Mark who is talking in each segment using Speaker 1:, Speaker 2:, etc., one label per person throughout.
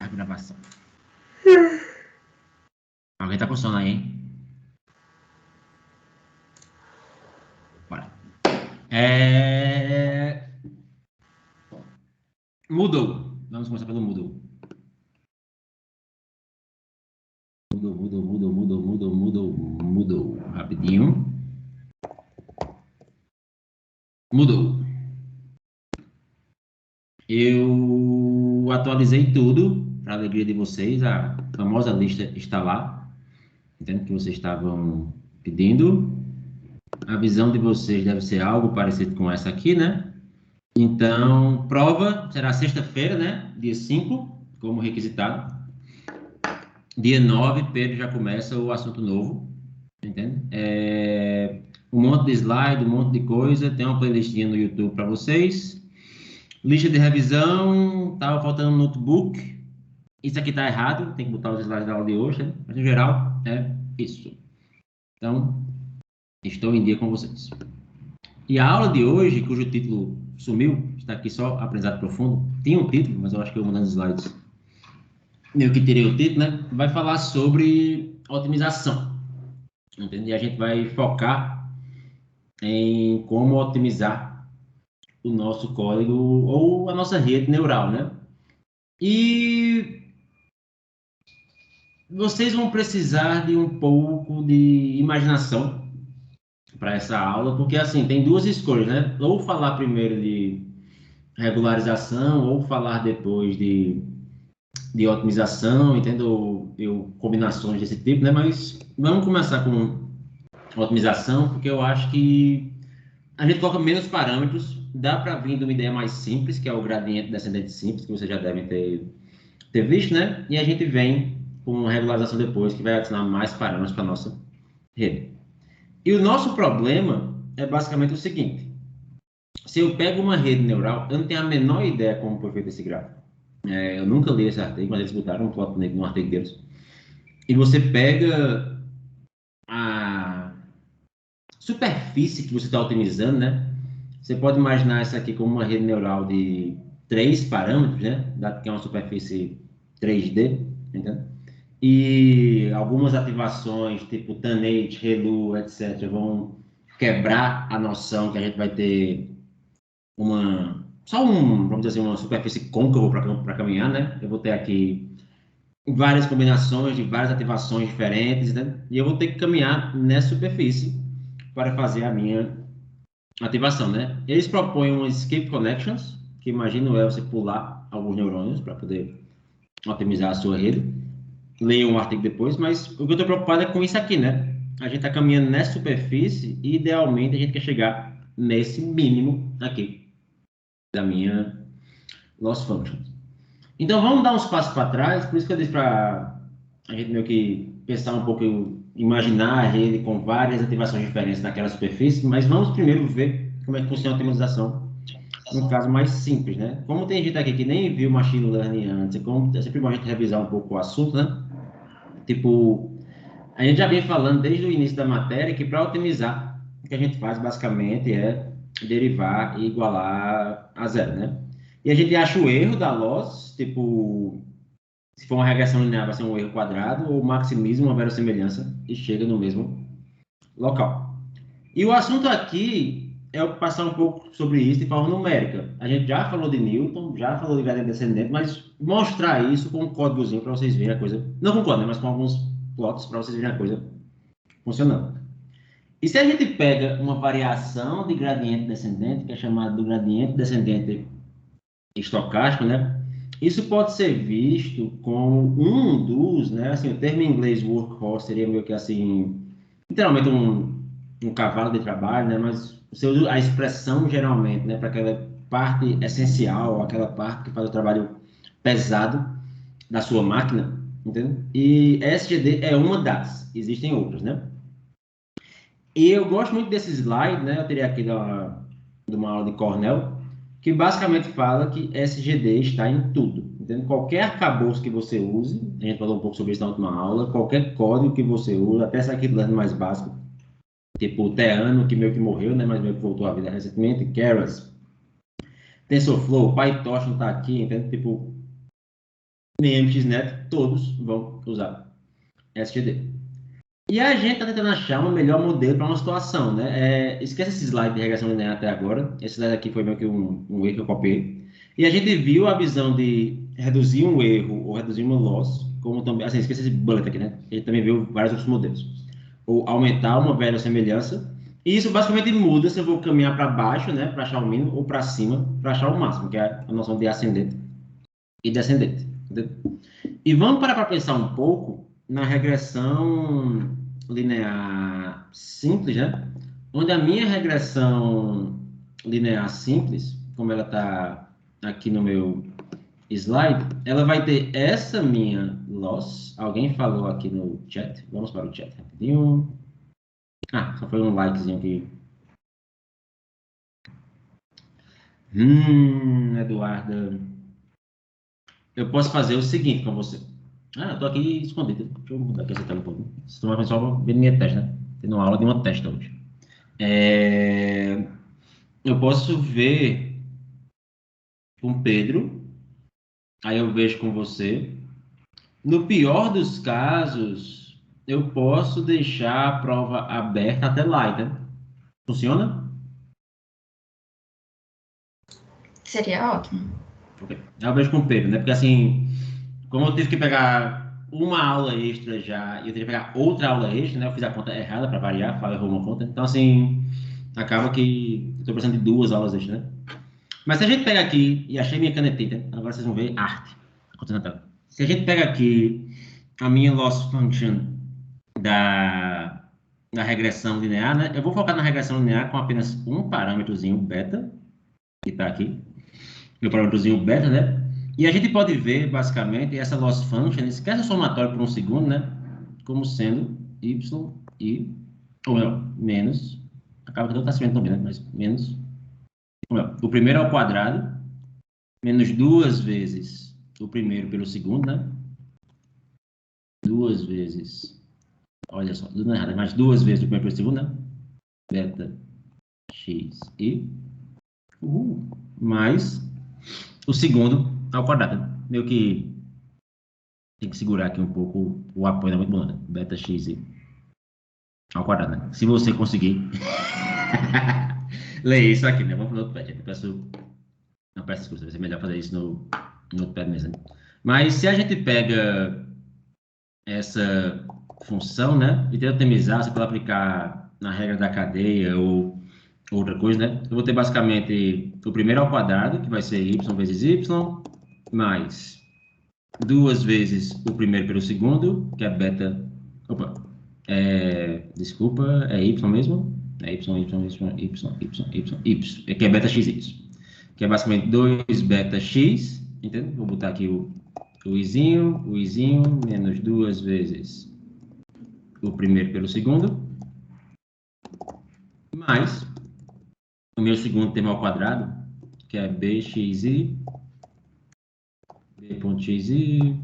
Speaker 1: A gravação. Alguém tá com sono aí, hein? Bora. Moodle. Vamos começar pelo Moodle. Moodle. Rapidinho. Moodle. Eu atualizei tudo, para alegria de vocês. A famosa lista está lá. Entendo que vocês estavam pedindo. A visão de vocês deve ser algo parecido com essa aqui, né? Então, prova será sexta-feira, né? Dia 5, como requisitado. Dia 9, Pedro já começa o assunto novo, entende? Um monte de slide, um monte de coisa. Tem uma playlistinha no YouTube para vocês. Lista de revisão, tava faltando um notebook. Isso aqui tá errado, tem que botar os slides da aula de hoje, né? Mas, no geral, é isso. Então, estou em dia com vocês. E a aula de hoje, cujo título sumiu, está aqui só aprendizado profundo. Tinha um título, mas eu acho que eu mandando os slides meio que tirei o título, né? Vai falar sobre otimização, entende? E a gente vai focar em como otimizar o nosso código ou a nossa rede neural, né? E vocês vão precisar de um pouco de imaginação para essa aula, porque assim, tem duas escolhas, né? Ou falar primeiro de regularização, ou falar depois de otimização, entendeu? Combinações desse tipo, né? Mas vamos começar com otimização, porque eu acho que a gente coloca menos parâmetros, dá para vir de uma ideia mais simples, que é o gradiente descendente simples, que vocês já devem ter visto, né? E a gente vem com uma regularização depois, que vai adicionar mais parâmetros para a nossa rede. E o nosso problema é basicamente o seguinte: se eu pego uma rede neural, eu não tenho a menor ideia como foi feito esse gráfico. Eu nunca li esse artigo, mas eles botaram um plot no artigo deles. E você pega a superfície que você está otimizando, né? Você pode imaginar essa aqui como uma rede neural de 3 parâmetros, né? Que é uma superfície 3D, entendeu? E algumas ativações, tipo Tannate, Relu, etc., vão quebrar a noção que a gente vai ter vamos dizer assim, uma superfície côncava para caminhar, né? Eu vou ter aqui várias combinações de várias ativações diferentes, né? E eu vou ter que caminhar nessa superfície para fazer a minha ativação, né? Eles propõem um escape connections, que imagino é você pular alguns neurônios para poder otimizar a sua rede. Leia um artigo depois, mas o que eu estou preocupado é com isso aqui, né? A gente está caminhando nessa superfície e, idealmente, a gente quer chegar nesse mínimo aqui da minha loss function. Então, vamos dar uns passos para trás, por isso que eu disse para a gente meio que pensar um pouco, imaginar a rede com várias ativações diferentes naquela superfície, mas vamos primeiro ver como é que funciona a otimização num caso mais simples, né? Como tem gente aqui que nem viu Machine Learning antes, como é sempre bom a gente revisar um pouco o assunto, né? Tipo, a gente já vem falando desde o início da matéria que para otimizar, o que a gente faz basicamente é derivar e igualar a zero, né? E a gente acha o erro da loss, tipo, se for uma regressão linear, vai ser um erro quadrado, ou maximiza uma verossimilhança e chega no mesmo local. E o assunto aqui é passar um pouco sobre isso de forma numérica. A gente já falou de Newton, já falou de gradiente descendente, mas mostrar isso com um códigozinho para vocês verem a coisa. Não com código, mas com alguns plots para vocês verem a coisa funcionando. E se a gente pega uma variação de gradiente descendente, que é chamado de gradiente descendente estocástico, né? Isso pode ser visto como um dos, né? Assim, o termo em inglês workhorse seria meio que assim, literalmente um cavalo de trabalho, né? Mas você usa a expressão geralmente, né? Para aquela parte essencial, aquela parte que faz o trabalho pesado da sua máquina, entendeu? E SGD é uma das, existem outras, né? E eu gosto muito desse slide, né? Eu teria aqui de uma aula de Cornell, que basicamente fala que SGD está em tudo. Entende? Qualquer arcabouço que você use, a gente falou um pouco sobre isso na última aula, qualquer código que você usa, até essa aqui do mais básico, tipo o Theano, que meio que morreu, né? Mas meio que voltou à vida recentemente, Keras, TensorFlow, PyTorch não está aqui, entende? Tipo, nem MXNet, todos vão usar SGD. E a gente está tentando achar um melhor modelo para uma situação, né? Esquece esse slide de regressão linear até agora. Esse slide aqui foi meio que um erro que eu copiei. E a gente viu a visão de reduzir um erro ou reduzir uma loss, como também, assim, esquece esse bullet aqui, né? A gente também viu vários outros modelos. Ou aumentar uma velha semelhança. E isso basicamente muda se eu vou caminhar para baixo, né? Para achar o mínimo, ou para cima, para achar o máximo, que é a noção de ascendente e descendente. Entendeu? E vamos parar para pensar um pouco na regressão linear simples, né? Onde a minha regressão linear simples, como ela está aqui no meu slide, ela vai ter essa minha loss. Alguém falou aqui no chat. Vamos para o chat rapidinho. Ah, só foi um likezinho aqui. Eduarda. Eu posso fazer o seguinte com você. Ah, eu tô aqui escondido. Deixa eu mudar aqui essa tela um pouco. Vocês estão só vendo minha testa, né? Tendo uma aula de uma testa hoje. Eu posso ver com Pedro, aí eu vejo com você. No pior dos casos, eu posso deixar a prova aberta até lá, né? Funciona?
Speaker 2: Seria ótimo.
Speaker 1: Ok. Aí eu vejo com Pedro, né? Porque assim, como eu tive que pegar uma aula extra já, e eu tive que pegar outra aula extra, né? Eu fiz a conta errada para variar, falei errou uma conta. Então, assim, acaba que eu tô precisando de duas aulas extras, né? Mas se a gente pega aqui, e achei minha canetinha, agora vocês vão ver arte acontecendo na tela. Se a gente pega aqui a minha loss function da regressão linear, né? Eu vou focar na regressão linear com apenas um parâmetrozinho beta, que está aqui, meu parâmetrozinho beta, né? E a gente pode ver, basicamente, essa loss function, esquece o somatório por um segundo, né? Como sendo y e, ou melhor, menos, acaba que não está se vendo também, né? Mas menos, ou melhor, o primeiro ao quadrado, menos duas vezes o primeiro pelo segundo, né? Duas vezes, olha só, tudo errado, mas duas vezes o primeiro pelo segundo, né? Beta x e mais o segundo ao quadrado. Meio que tem que segurar aqui um pouco o apoio, não é muito bom, né? Beta x e ao quadrado, né? Se você conseguir ler isso aqui, né? Vamos para o notepad. Eu peço, não peço desculpa, vai ser melhor fazer isso no notepad mesmo. Mas se a gente pega essa função, né? E tenta otimizar, você pode aplicar na regra da cadeia ou outra coisa, né? Eu vou ter basicamente o primeiro ao quadrado, que vai ser y vezes y, mais duas vezes o primeiro pelo segundo, que é beta. Opa, desculpa, é y mesmo? É y, que é beta xy, que é basicamente 2 beta x, entendeu? Vou botar aqui o izinho, menos duas vezes o primeiro pelo segundo, mais o meu segundo termo ao quadrado, que é bxi, b.xi,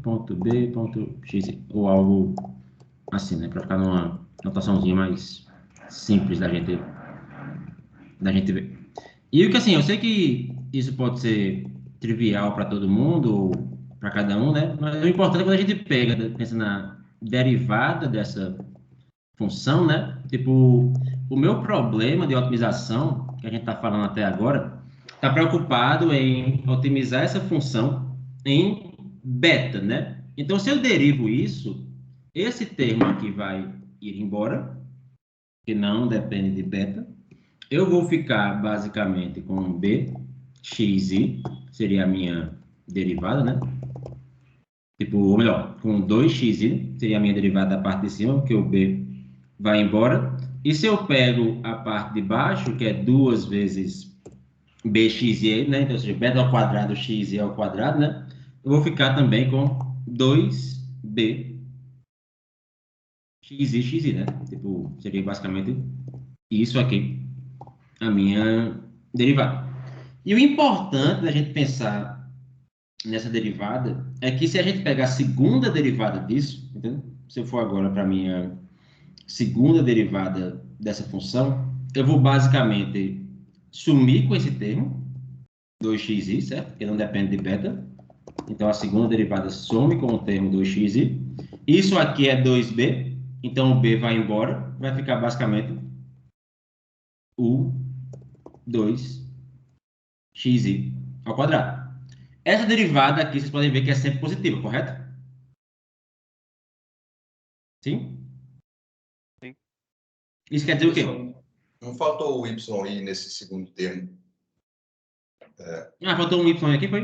Speaker 1: ou algo assim, né? Para ficar numa notaçãozinha mais simples da gente ver. E o que assim, eu sei que isso pode ser trivial para todo mundo, ou para cada um, né? Mas o importante é quando a gente pega, pensa na derivada dessa função, né? Tipo, o meu problema de otimização, que a gente está falando até agora, está preocupado em otimizar essa função em beta, né? Então, se eu derivo isso, esse termo aqui vai ir embora, que não depende de beta. Eu vou ficar basicamente com b, x, i, seria a minha derivada, né? Tipo, ou melhor, com 2xi, seria a minha derivada da parte de cima, porque o b vai embora. E se eu pego a parte de baixo, que é duas vezes bxi, né? Então, ou seja, beta ao quadrado, xi ao quadrado, né? Eu vou ficar também com 2b xi, né? Tipo, seria basicamente isso aqui, a minha derivada. E o importante da gente pensar nessa derivada é que se a gente pegar a segunda derivada disso, entendeu? Se eu for agora para a minha segunda derivada dessa função, eu vou basicamente sumir com esse termo, 2xi, certo? Que não depende de beta. Então, a segunda derivada some com o termo 2xi. Isso aqui é 2b, então o b vai embora, vai ficar basicamente o 2xi ao quadrado. Essa derivada aqui, vocês podem ver que é sempre positiva, correto? Sim?
Speaker 3: Sim.
Speaker 1: Isso quer dizer o quê?
Speaker 4: Não faltou o YI nesse segundo termo.
Speaker 1: Ah, faltou um y aqui, foi?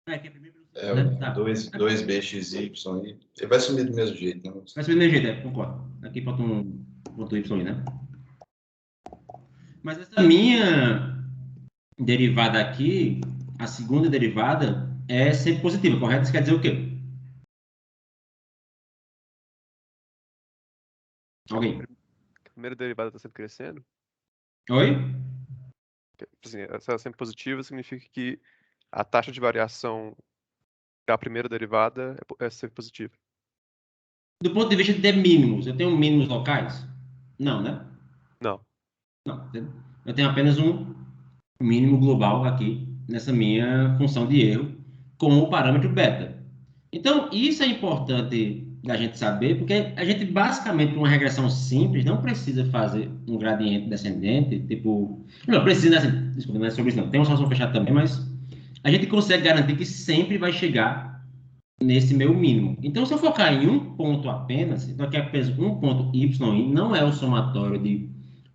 Speaker 1: Aqui é primeiro. Né? Tá.
Speaker 4: 2BXY. Ele vai sumir do mesmo jeito, né?
Speaker 1: Vai ser do mesmo jeito, concordo. Aqui falta um ponto y, né? Mas essa minha derivada aqui, a segunda derivada, é sempre positiva, correto? Isso quer dizer o quê? Alguém?
Speaker 3: A primeira derivada está sempre crescendo.
Speaker 1: Oi?
Speaker 3: Assim, se ela é sempre positiva, significa que a taxa de variação da primeira derivada é sempre positiva.
Speaker 1: Do ponto de vista de mínimos, eu tenho mínimos locais? Não, né?
Speaker 3: Não.
Speaker 1: Não. Eu tenho apenas um mínimo global aqui nessa minha função de erro com o parâmetro beta. Então, isso é importante da gente saber, porque a gente, basicamente, com uma regressão simples, não precisa fazer um gradiente descendente, tipo... Não, precisa, assim, desculpa, não é sobre isso não. Tem uma solução fechada também, mas a gente consegue garantir que sempre vai chegar nesse meu mínimo. Então, se eu focar em um ponto apenas, então aqui é apenas um ponto y, não é o somatório de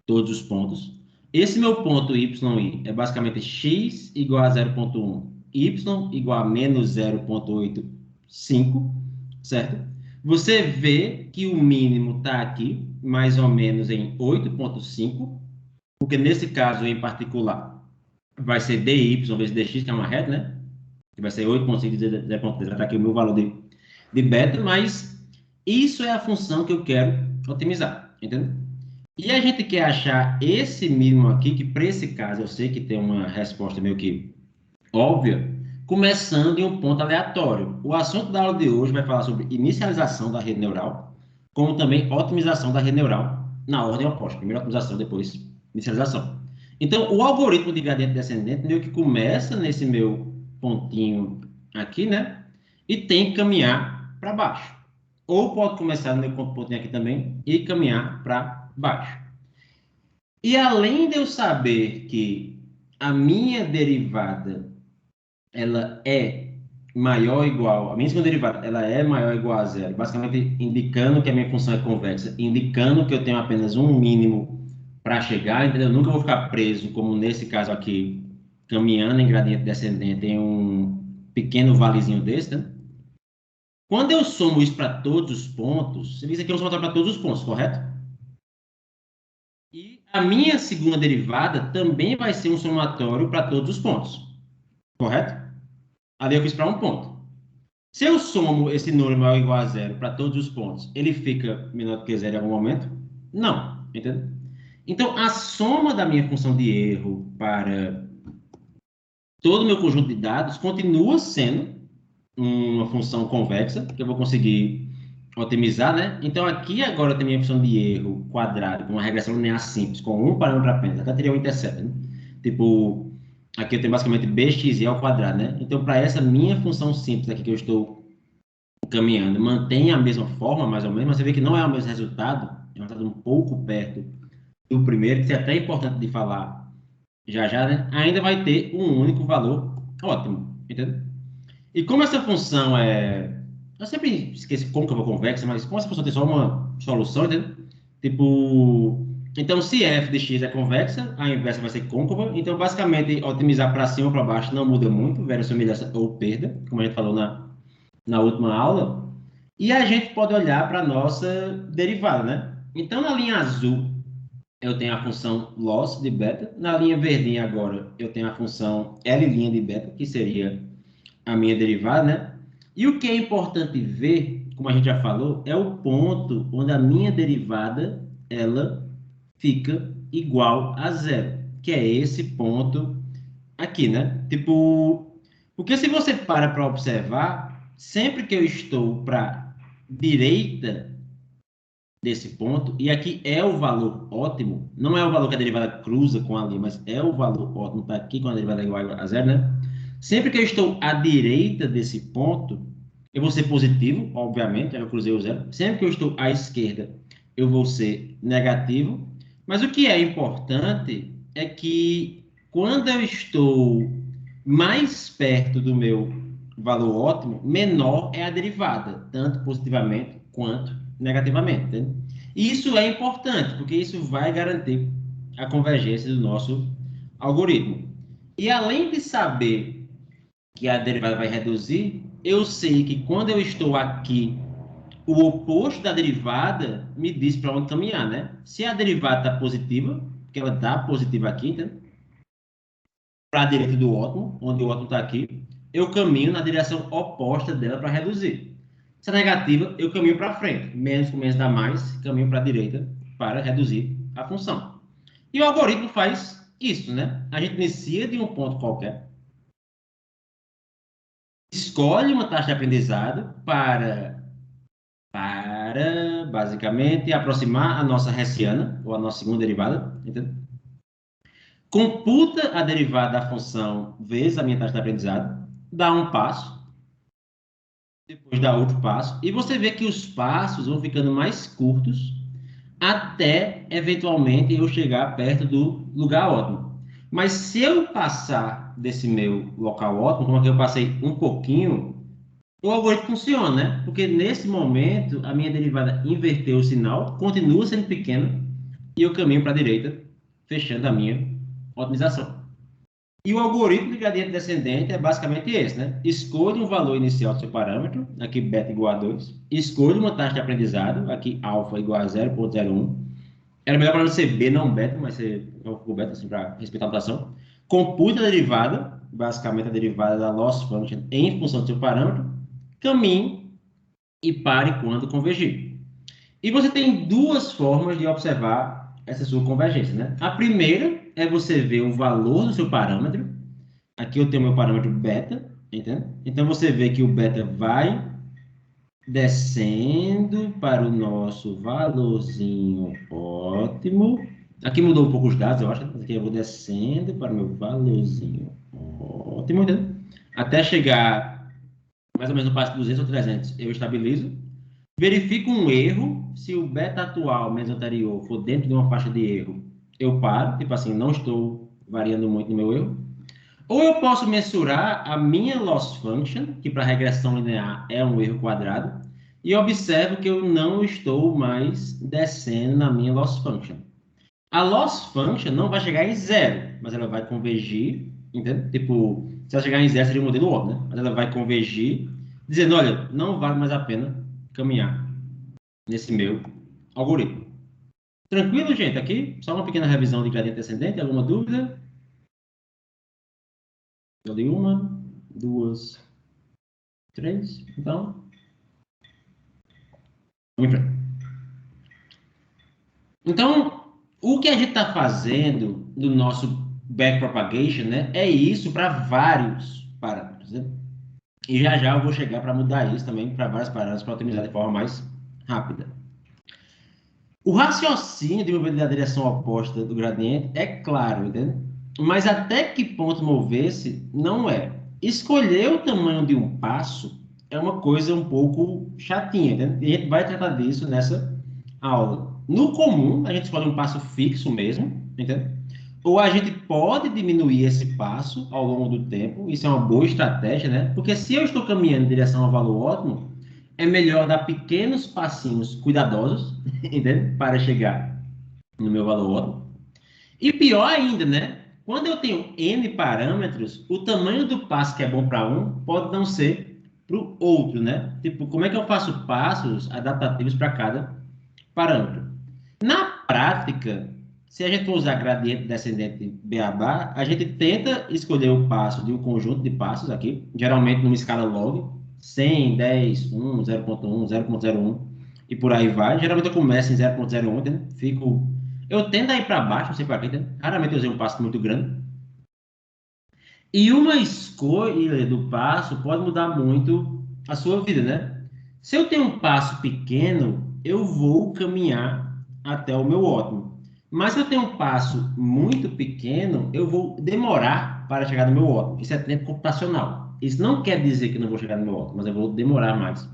Speaker 1: todos os pontos. Esse meu ponto y é basicamente x igual a 0,1, y igual a menos 0,85, certo? Você vê que o mínimo está aqui, mais ou menos em 8,5, porque nesse caso em particular vai ser dy vezes dx, que é uma reta, né? Que vai ser 8,5 vezes 0,3, vai estar aqui o meu valor de beta, mas isso é a função que eu quero otimizar, entendeu? E a gente quer achar esse mínimo aqui, que para esse caso eu sei que tem uma resposta meio que óbvia, começando em um ponto aleatório. O assunto da aula de hoje vai falar sobre inicialização da rede neural, como também otimização da rede neural, na ordem oposta. Primeiro otimização, depois inicialização. Então, o algoritmo de gradiente descendente meio que começa nesse meu pontinho aqui, né? E tem que caminhar para baixo. Ou pode começar no meu pontinho aqui também e caminhar para baixo. E além de eu saber que a minha derivada ela é maior ou igual, a minha segunda derivada ela é maior ou igual a zero, basicamente indicando que a minha função é convexa, indicando que eu tenho apenas um mínimo para chegar, entendeu? Eu nunca vou ficar preso, como nesse caso aqui, caminhando em gradiente descendente em um pequeno valezinho desse, né? Quando eu somo isso para todos os pontos, você vê que isso aqui é um somatório para todos os pontos, correto? E a minha segunda derivada também vai ser um somatório para todos os pontos, correto? Ali eu fiz para um ponto. Se eu somo esse número maior ou igual a zero para todos os pontos, ele fica menor do que zero em algum momento? Não, entendeu? Então, a soma da minha função de erro para todo o meu conjunto de dados continua sendo uma função convexa, que eu vou conseguir otimizar, né? Então, aqui agora eu tenho minha função de erro quadrado, com uma regressão linear simples, com um parâmetro apenas. Até teria um intercepto, né? Tipo, aqui eu tenho basicamente bxi ao quadrado, né? Então, para essa minha função simples aqui que eu estou caminhando, mantém a mesma forma, mais ou menos, mas você vê que não é o mesmo resultado, é um resultado um pouco perto do primeiro, que é até importante de falar já, né? Ainda vai ter um único valor ótimo, entendeu? E como essa função é... Eu sempre esqueço como que eu vou convexa, mas como essa função tem só uma solução, entendeu? Tipo... Então, se f de x é convexa, a inversa vai ser côncava. Então, basicamente, otimizar para cima ou para baixo não muda muito, versus semelhança ou perda, como a gente falou na última aula. E a gente pode olhar para a nossa derivada, né? Então, na linha azul, eu tenho a função loss de beta. Na linha verdinha agora, eu tenho a função L' de beta, que seria a minha derivada, né? E o que é importante ver, como a gente já falou, é o ponto onde a minha derivada, ela fica igual a zero, que é esse ponto aqui, né? Tipo, porque se você para observar, sempre que eu estou para direita desse ponto, e aqui é o valor ótimo, não é o valor que a derivada cruza com a linha, mas é o valor ótimo, tá aqui com a derivada igual a zero, né? Sempre que eu estou à direita desse ponto, eu vou ser positivo, obviamente, eu cruzei o zero. Sempre que eu estou à esquerda, eu vou ser negativo. Mas o que é importante é que quando eu estou mais perto do meu valor ótimo, menor é a derivada, tanto positivamente quanto negativamente. Entende? E isso é importante, porque isso vai garantir a convergência do nosso algoritmo. E além de saber que a derivada vai reduzir, eu sei que quando eu estou aqui, o oposto da derivada me diz para onde caminhar, né? Se a derivada está positiva, porque ela está positiva aqui, entende? Para a direita do ótimo, onde o ótimo está aqui, eu caminho na direção oposta dela para reduzir. Se é negativa, eu caminho para frente. Menos com menos dá mais, caminho para a direita para reduzir a função. E o algoritmo faz isso, né? A gente inicia de um ponto qualquer, escolhe uma taxa de aprendizado para basicamente aproximar a nossa hessiana, ou a nossa segunda derivada, entendeu? Computa a derivada da função vezes a minha taxa de aprendizado, dá um passo, depois dá outro passo, e você vê que os passos vão ficando mais curtos até, eventualmente, eu chegar perto do lugar ótimo. Mas se eu passar desse meu local ótimo, como aqui eu passei um pouquinho, o algoritmo funciona, né? Porque nesse momento a minha derivada inverteu o sinal, continua sendo pequena, e eu caminho para a direita, fechando a minha otimização. E o algoritmo de gradiente descendente é basicamente esse, né? Escolha um valor inicial do seu parâmetro, aqui beta igual a 2. Escolha uma taxa de aprendizado, aqui alfa igual a 0,01. Era melhor para não ser B, não beta, mas você colocou beta assim para respeitar a notação. Compute a derivada, basicamente a derivada da loss function em função do seu parâmetro. Caminhe e pare quando convergir. E você tem duas formas de observar essa sua convergência, né? A primeira é você ver o valor do seu parâmetro. Aqui eu tenho meu parâmetro beta, entende? Então você vê que o beta vai descendo para o nosso valorzinho ótimo. Aqui mudou um pouco os dados, eu acho. Aqui eu vou descendo para o meu valorzinho ótimo, entende? Até chegar mais ou menos no passo 200 ou 300, eu estabilizo. Verifico um erro, se o beta atual menos anterior for dentro de uma faixa de erro, eu paro, tipo assim, não estou variando muito no meu erro. Ou eu posso mensurar a minha loss function, que para regressão linear é um erro quadrado, e observo que eu não estou mais descendo na minha loss function. A loss function não vai chegar em zero, mas ela vai convergir, entende? Tipo, se ela chegar em zero seria o modelo óbvio, né? Mas ela vai convergir, dizendo, olha, não vale mais a pena caminhar nesse meu algoritmo. Tranquilo, gente? Aqui, só uma pequena revisão de gradiente descendente. Alguma dúvida? Eu dei uma, duas, três. Então, vamos em frente. Então, o que a gente está fazendo no nosso backpropagation, né, é isso para vários parâmetros. Né? E já já eu vou chegar para mudar isso também para vários parâmetros para otimizar de forma mais rápida. O raciocínio de mover na direção oposta do gradiente é claro, entende? Mas até que ponto mover-se não é. Escolher o tamanho de um passo é uma coisa um pouco chatinha, entende? E a gente vai tratar disso nessa aula. No comum, a gente escolhe um passo fixo mesmo, entende? Ou a gente pode diminuir esse passo ao longo do tempo, isso é uma boa estratégia, né? Porque se eu estou caminhando em direção ao valor ótimo, é melhor dar pequenos passinhos cuidadosos, entende? Para chegar no meu valor ótimo. E pior ainda, né? Quando eu tenho N parâmetros, o tamanho do passo que é bom para um pode não ser para o outro, né? Tipo, como é que eu faço passos adaptativos para cada parâmetro? Na prática, se a gente for usar gradiente descendente beabá, a gente tenta escolher o passo de um conjunto de passos aqui, geralmente numa escala log, 100, 10, 1, 0.1, 0.01 e por aí vai. Geralmente eu começo em 0.01, né? Eu tento ir para baixo, não sei para quê, né? Raramente eu usei um passo muito grande. E uma escolha do passo pode mudar muito a sua vida, né? Se eu tenho um passo pequeno, eu vou caminhar até o meu ótimo. Mas se eu tenho um passo muito pequeno, eu vou demorar para chegar no meu ótimo. Isso é tempo computacional. Isso não quer dizer que eu não vou chegar no meu ótimo, mas eu vou demorar mais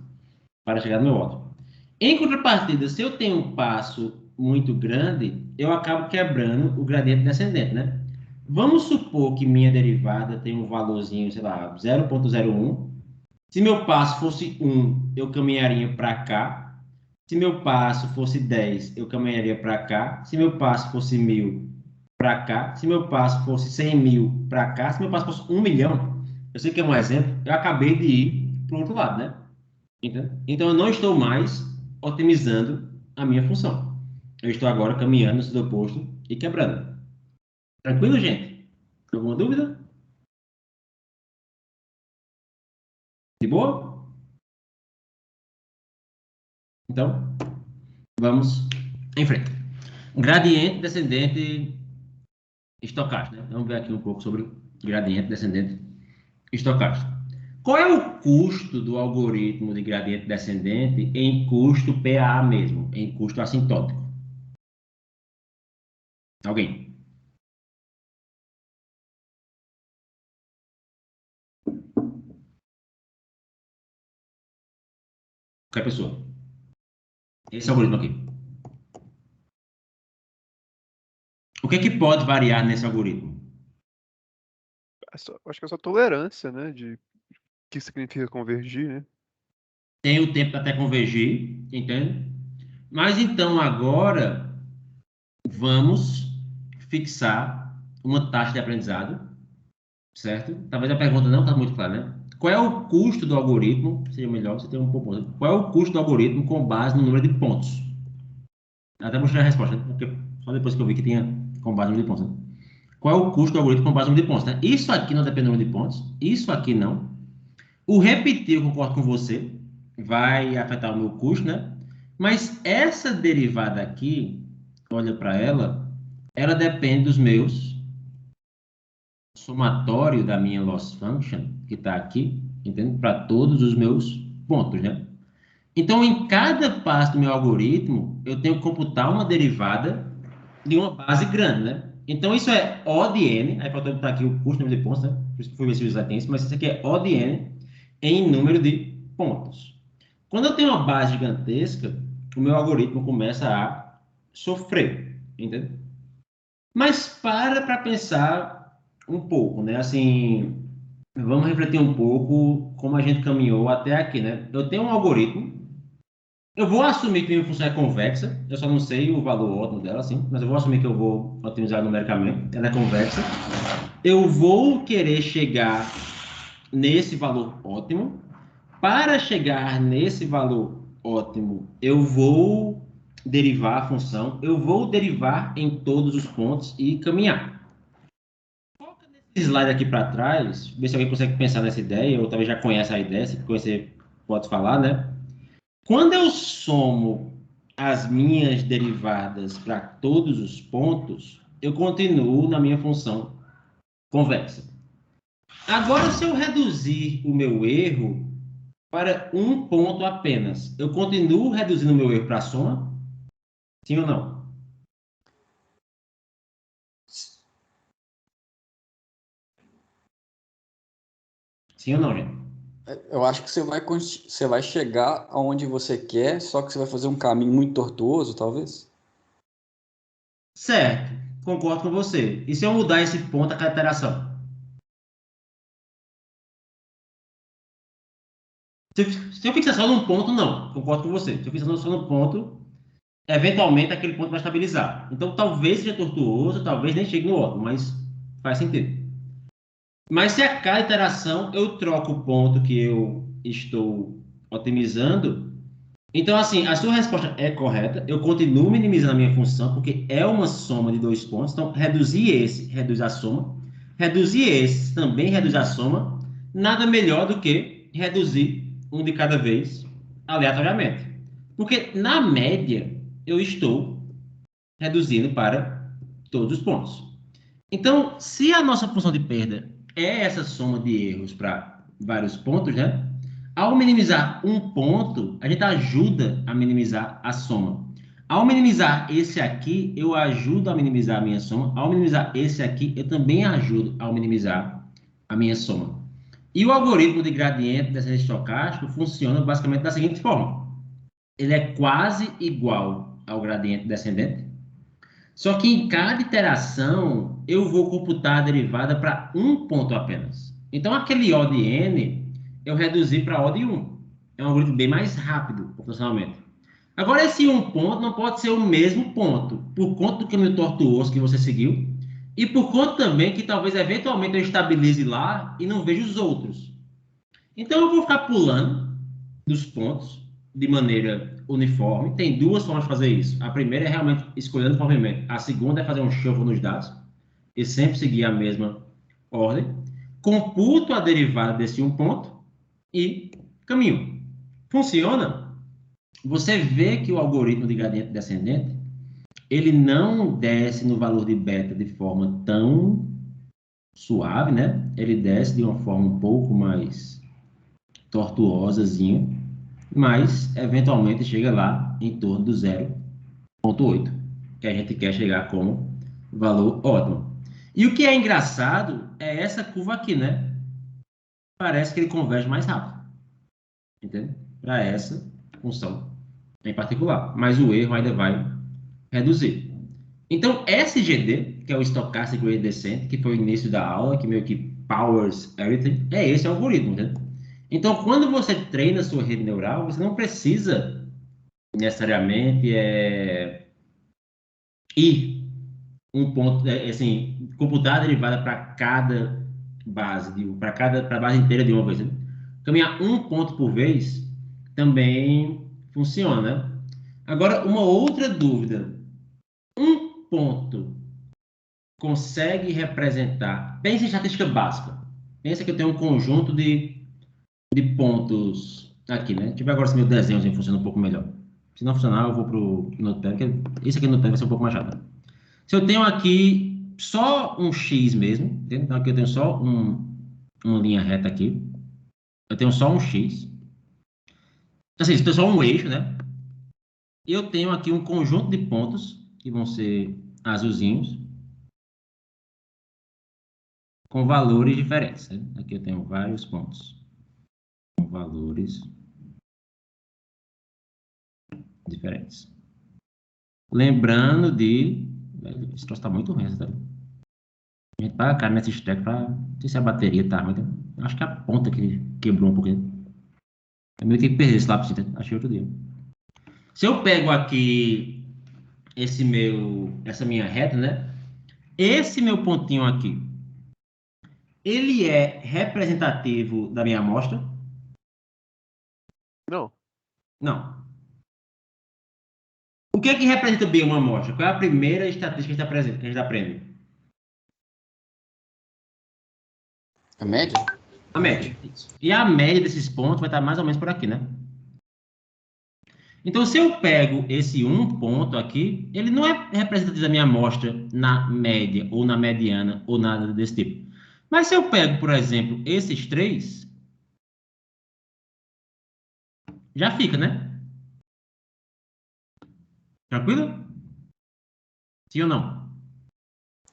Speaker 1: para chegar no meu ótimo. Em contrapartida, se eu tenho um passo muito grande, eu acabo quebrando o gradiente descendente, né? Vamos supor que minha derivada tem um valorzinho, sei lá, 0,01. Se meu passo fosse 1, eu caminharia para cá. Se meu passo fosse 10, eu caminharia para cá. Se meu passo fosse 1.000, para cá. Se meu passo fosse 100.000, para cá. Se meu passo fosse 1 milhão, eu sei que é um exemplo, eu acabei de ir para o outro lado, né? Então, eu não estou mais otimizando a minha função. Eu estou agora caminhando no sentido oposto e quebrando. Tranquilo, gente? Alguma dúvida? De boa? Então, vamos em frente. Gradiente descendente estocástico, né? Vamos ver aqui um pouco sobre gradiente descendente estocástico. Qual é o custo do algoritmo de gradiente descendente em custo PAA mesmo, em custo assintótico? Alguém? Qualquer pessoa? Esse algoritmo aqui. O que é que pode variar nesse algoritmo?
Speaker 3: Acho que é só tolerância, né? De o que significa convergir, né?
Speaker 1: Tem o tempo até convergir, entende? Mas então agora vamos fixar uma taxa de aprendizado, certo? Talvez a pergunta não está muito clara, né? Qual é o custo do algoritmo? Seria melhor você ter um pouco. Qual é o custo do algoritmo com base no número de pontos? Até mostrei a resposta, né? Porque só depois que eu vi que tinha com base no número de pontos, né? Qual é o custo do algoritmo com base no número de pontos, né? Isso aqui não depende do número de pontos, isso aqui não. O repetir, eu concordo com você, vai afetar o meu custo, né? Mas essa derivada aqui, olha para ela depende dos meus somatório da minha loss function, que está aqui, entende? Para todos os meus pontos, né? Então, em cada passo do meu algoritmo, eu tenho que computar uma derivada de uma base grande, né? Então, isso é O de N, aí faltou botar aqui o custo, número de pontos, né? Por isso que fui ver se eu já tem isso, mas isso aqui é O de N em número de pontos. Quando eu tenho uma base gigantesca, o meu algoritmo começa a sofrer, entende? Mas para pensar um pouco, né? Assim, vamos refletir um pouco como a gente caminhou até aqui, né? Eu tenho um algoritmo, eu vou assumir que minha função é convexa, eu só não sei o valor ótimo dela, assim, mas eu vou assumir que eu vou otimizar numericamente, ela é convexa. Eu vou querer chegar nesse valor ótimo. Para chegar nesse valor ótimo, eu vou derivar a função, eu vou derivar em todos os pontos e caminhar. Foca nesse slide aqui para trás, ver se alguém consegue pensar nessa ideia, ou talvez já conhece a ideia, se conhecer, pode falar, né? Quando eu somo as minhas derivadas para todos os pontos, eu continuo na minha função convexa. Agora, se eu reduzir o meu erro para um ponto apenas, eu continuo reduzindo o meu erro para a soma? Sim ou não? Sim ou não, gente?
Speaker 5: Eu acho que você vai chegar aonde você quer, só que você vai fazer um caminho muito tortuoso, talvez.
Speaker 1: Certo, concordo com você. E se eu mudar esse ponto, a cada iteração? Se eu fixar só num ponto, não. Concordo com você. Se eu fixar só num ponto, eventualmente aquele ponto vai estabilizar. Então, talvez seja tortuoso, talvez nem chegue no ótimo, mas faz sentido. Mas se a cada iteração eu troco o ponto que eu estou otimizando, então, assim, a sua resposta é correta. Eu continuo minimizando a minha função, porque é uma soma de dois pontos. Então, reduzir esse reduz a soma. Reduzir esse também reduz a soma. Nada melhor do que reduzir um de cada vez aleatoriamente. Porque, na média, eu estou reduzindo para todos os pontos. Então, se a nossa função de perda é essa soma de erros para vários pontos, né? Ao minimizar um ponto, a gente ajuda a minimizar a soma. Ao minimizar esse aqui, eu ajudo a minimizar a minha soma. Ao minimizar esse aqui, eu também ajudo a minimizar a minha soma. E o algoritmo de gradiente descendente estocástico funciona basicamente da seguinte forma. Ele é quase igual ao gradiente descendente, só que em cada iteração eu vou computar a derivada para um ponto apenas. Então, aquele O de n eu reduzi para O de 1. É um algoritmo bem mais rápido, proporcionalmente. Agora, esse um ponto não pode ser o mesmo ponto, por conta do caminho tortuoso que você seguiu, e por conta também que talvez, eventualmente, eu estabilize lá e não veja os outros. Então, eu vou ficar pulando dos pontos de maneira uniforme. Tem duas formas de fazer isso. A primeira é realmente escolhendo uniformemente. A segunda é fazer um shuffle nos dados e sempre seguir a mesma ordem. Computo a derivada desse um ponto e caminho. Funciona? Você vê que o algoritmo de gradiente descendente, ele não desce no valor de beta de forma tão suave, né? Ele desce de uma forma um pouco mais tortuosazinha, mas eventualmente chega lá em torno do 0,8, que a gente quer chegar como valor ótimo. E o que é engraçado é essa curva aqui, né? Parece que ele converge mais rápido, entende? Para essa função em particular, mas o erro ainda vai reduzir. Então, SGD, que é o Stochastic Gradient Descent, que foi o início da aula, que meio que powers everything, é esse algoritmo, né? Então, quando você treina a sua rede neural, você não precisa necessariamente ir um ponto, assim, computar a derivada para cada base, para a base inteira de uma vez. Né? Caminhar um ponto por vez também funciona, né? Agora, uma outra dúvida. Um ponto consegue representar... Pensa em estatística básica. Pensa que eu tenho um conjunto de pontos aqui, né? Deixa eu ver agora se meu desenho funciona um pouco melhor. Se não funcionar, eu vou para o Notepad, que esse aqui no Notepad vai ser um pouco mais chato. Né? Se eu tenho aqui só um X mesmo, entende? Então aqui eu tenho só uma linha reta aqui. Eu tenho só um X. Assim, eu tenho só um eixo, né? E eu tenho aqui um conjunto de pontos, que vão ser azulzinhos, com valores diferentes. Né? Aqui eu tenho vários pontos com valores diferentes. Lembrando de... Esse troço tá muito ruim, tá? A gente paga caro nesse stack pra... Não sei se a bateria tá ruim. Tá? Acho que a ponta que quebrou um pouquinho. Eu meio que perdi esse lápis, tá? Achei outro dia. Se eu pego aqui essa minha reta, né? Esse meu pontinho aqui, ele é representativo da minha amostra?
Speaker 3: Não.
Speaker 1: Não. O que é que representa bem uma amostra? Qual é a primeira estatística que a gente aprende?
Speaker 5: A média?
Speaker 1: A média. E a média desses pontos vai estar mais ou menos por aqui, né? Então, se eu pego esse um ponto aqui, ele não é representativo da minha amostra na média, ou na mediana, ou nada desse tipo. Mas se eu pego, por exemplo, esses três, já fica, né? Tranquilo? Sim ou não?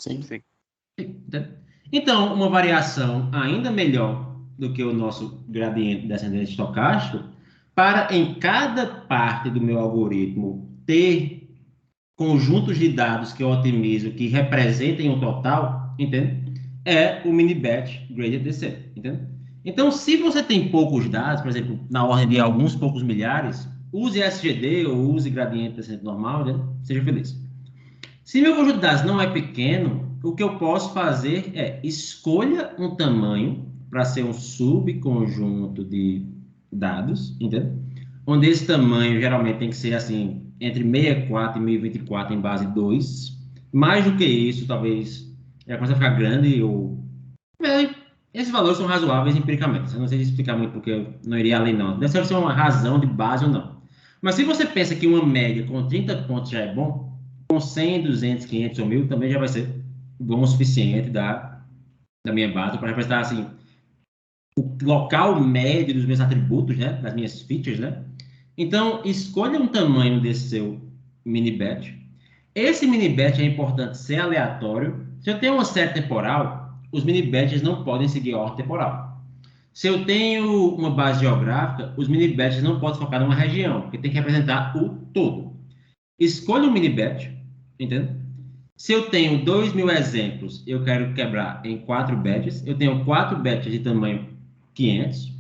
Speaker 5: Sim.
Speaker 3: Sim.
Speaker 1: Então, uma variação ainda melhor do que o nosso gradiente descendente estocástico, para em cada parte do meu algoritmo ter conjuntos de dados que eu otimizo, que representem o total, entende? É o mini-batch gradient descent, entende? Então, se você tem poucos dados, por exemplo, na ordem de alguns poucos milhares, use SGD ou use gradiente descendente normal, né? Seja feliz. Se meu conjunto de dados não é pequeno, o que eu posso fazer é escolha um tamanho para ser um subconjunto de dados, entende? Onde esse tamanho geralmente tem que ser assim, entre 64 e 1024 em base 2. Mais do que isso, talvez já começa a ficar grande ou... Esses valores são razoáveis empiricamente. Eu não sei explicar muito porque eu não iria além, não. Deve ser uma razão de base ou não. Mas se você pensa que uma média com 30 pontos já é bom, com 100, 200, 500 ou 1000 também já vai ser bom o suficiente da minha base para representar assim, o local médio dos meus atributos, né? Das minhas features, né? Então, escolha um tamanho desse seu mini batch. Esse mini batch é importante ser aleatório. Se eu tenho uma série temporal, os mini batches não podem seguir a ordem temporal. Se eu tenho uma base geográfica, os mini batches não podem focar numa região, porque tem que representar o todo. Escolha um mini batch, entende? Se eu tenho 2.000 exemplos, eu quero quebrar em 4 batches. Eu tenho 4 batches de tamanho 500.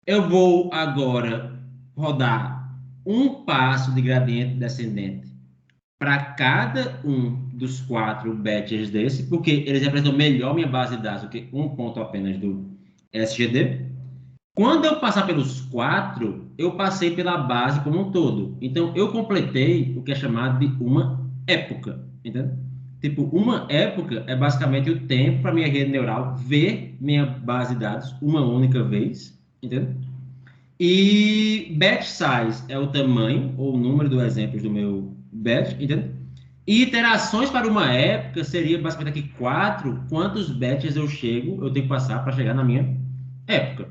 Speaker 1: Eu vou agora rodar um passo de gradiente descendente para cada um dos 4 batches desse, porque eles representam melhor minha base de dados do que um ponto apenas do SGD. Quando eu passar pelos 4, eu passei pela base como um todo. Então, eu completei o que é chamado de uma época, entendeu? Tipo, uma época é basicamente o tempo para minha rede neural ver minha base de dados uma única vez, entendeu? E batch size é o tamanho ou o número dos exemplos do meu batch, entendeu? E iterações para uma época seria basicamente aqui 4, quantos batches eu tenho que passar para chegar na minha época.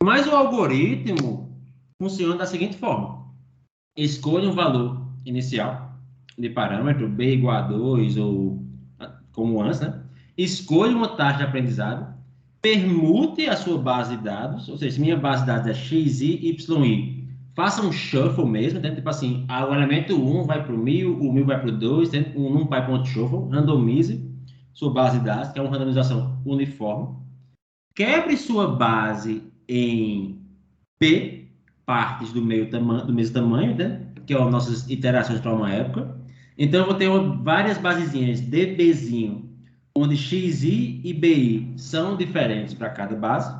Speaker 1: Mas o algoritmo funciona da seguinte forma. Escolha um valor inicial de parâmetro, b igual a 2 ou como antes, né? Escolha uma taxa de aprendizado, permute a sua base de dados, ou seja, se minha base de dados é xi, yi, faça um shuffle mesmo, né? Tipo assim, o elemento 1 vai para o 1000, o 1000 vai para o 2, o 1 vai para o shuffle, randomize sua base de dados, que é uma randomização uniforme. Quebre sua base em P partes do mesmo tamanho, né? Que são nossas iterações para uma época. Então, eu vou ter várias basezinhas de Bzinho, onde xi e bi são diferentes para cada base.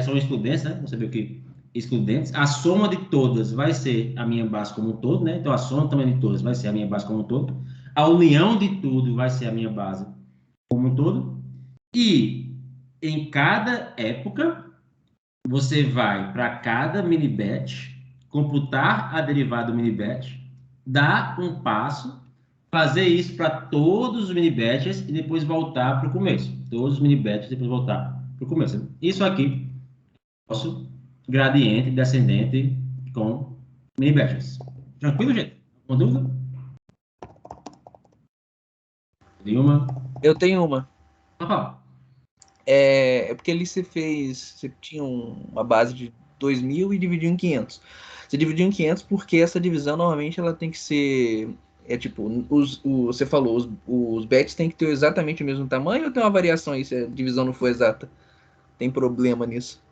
Speaker 1: São excludentes, né? Você vê que excludentes. A soma de todas vai ser a minha base como um todo, né? Então, a soma também de todas vai ser a minha base como um todo. A união de tudo vai ser a minha base como um todo. E em cada época, você vai para cada mini batch, computar a derivada do mini batch, dar um passo, fazer isso para todos os mini batches e depois voltar para o começo. Todos os mini batches e depois voltar para o começo. Isso aqui, nosso gradiente descendente com mini batches. Tranquilo, gente? Uma dúvida? Nenhuma?
Speaker 6: Eu tenho uma.
Speaker 1: Fala.
Speaker 6: É porque ali você tinha uma base de 2.000 e dividiu em 500. Você dividiu em 500 porque essa divisão normalmente ela tem que ser, tipo, você falou, os batches têm que ter exatamente o mesmo tamanho ou tem uma variação aí se a divisão não for exata? Tem problema nisso?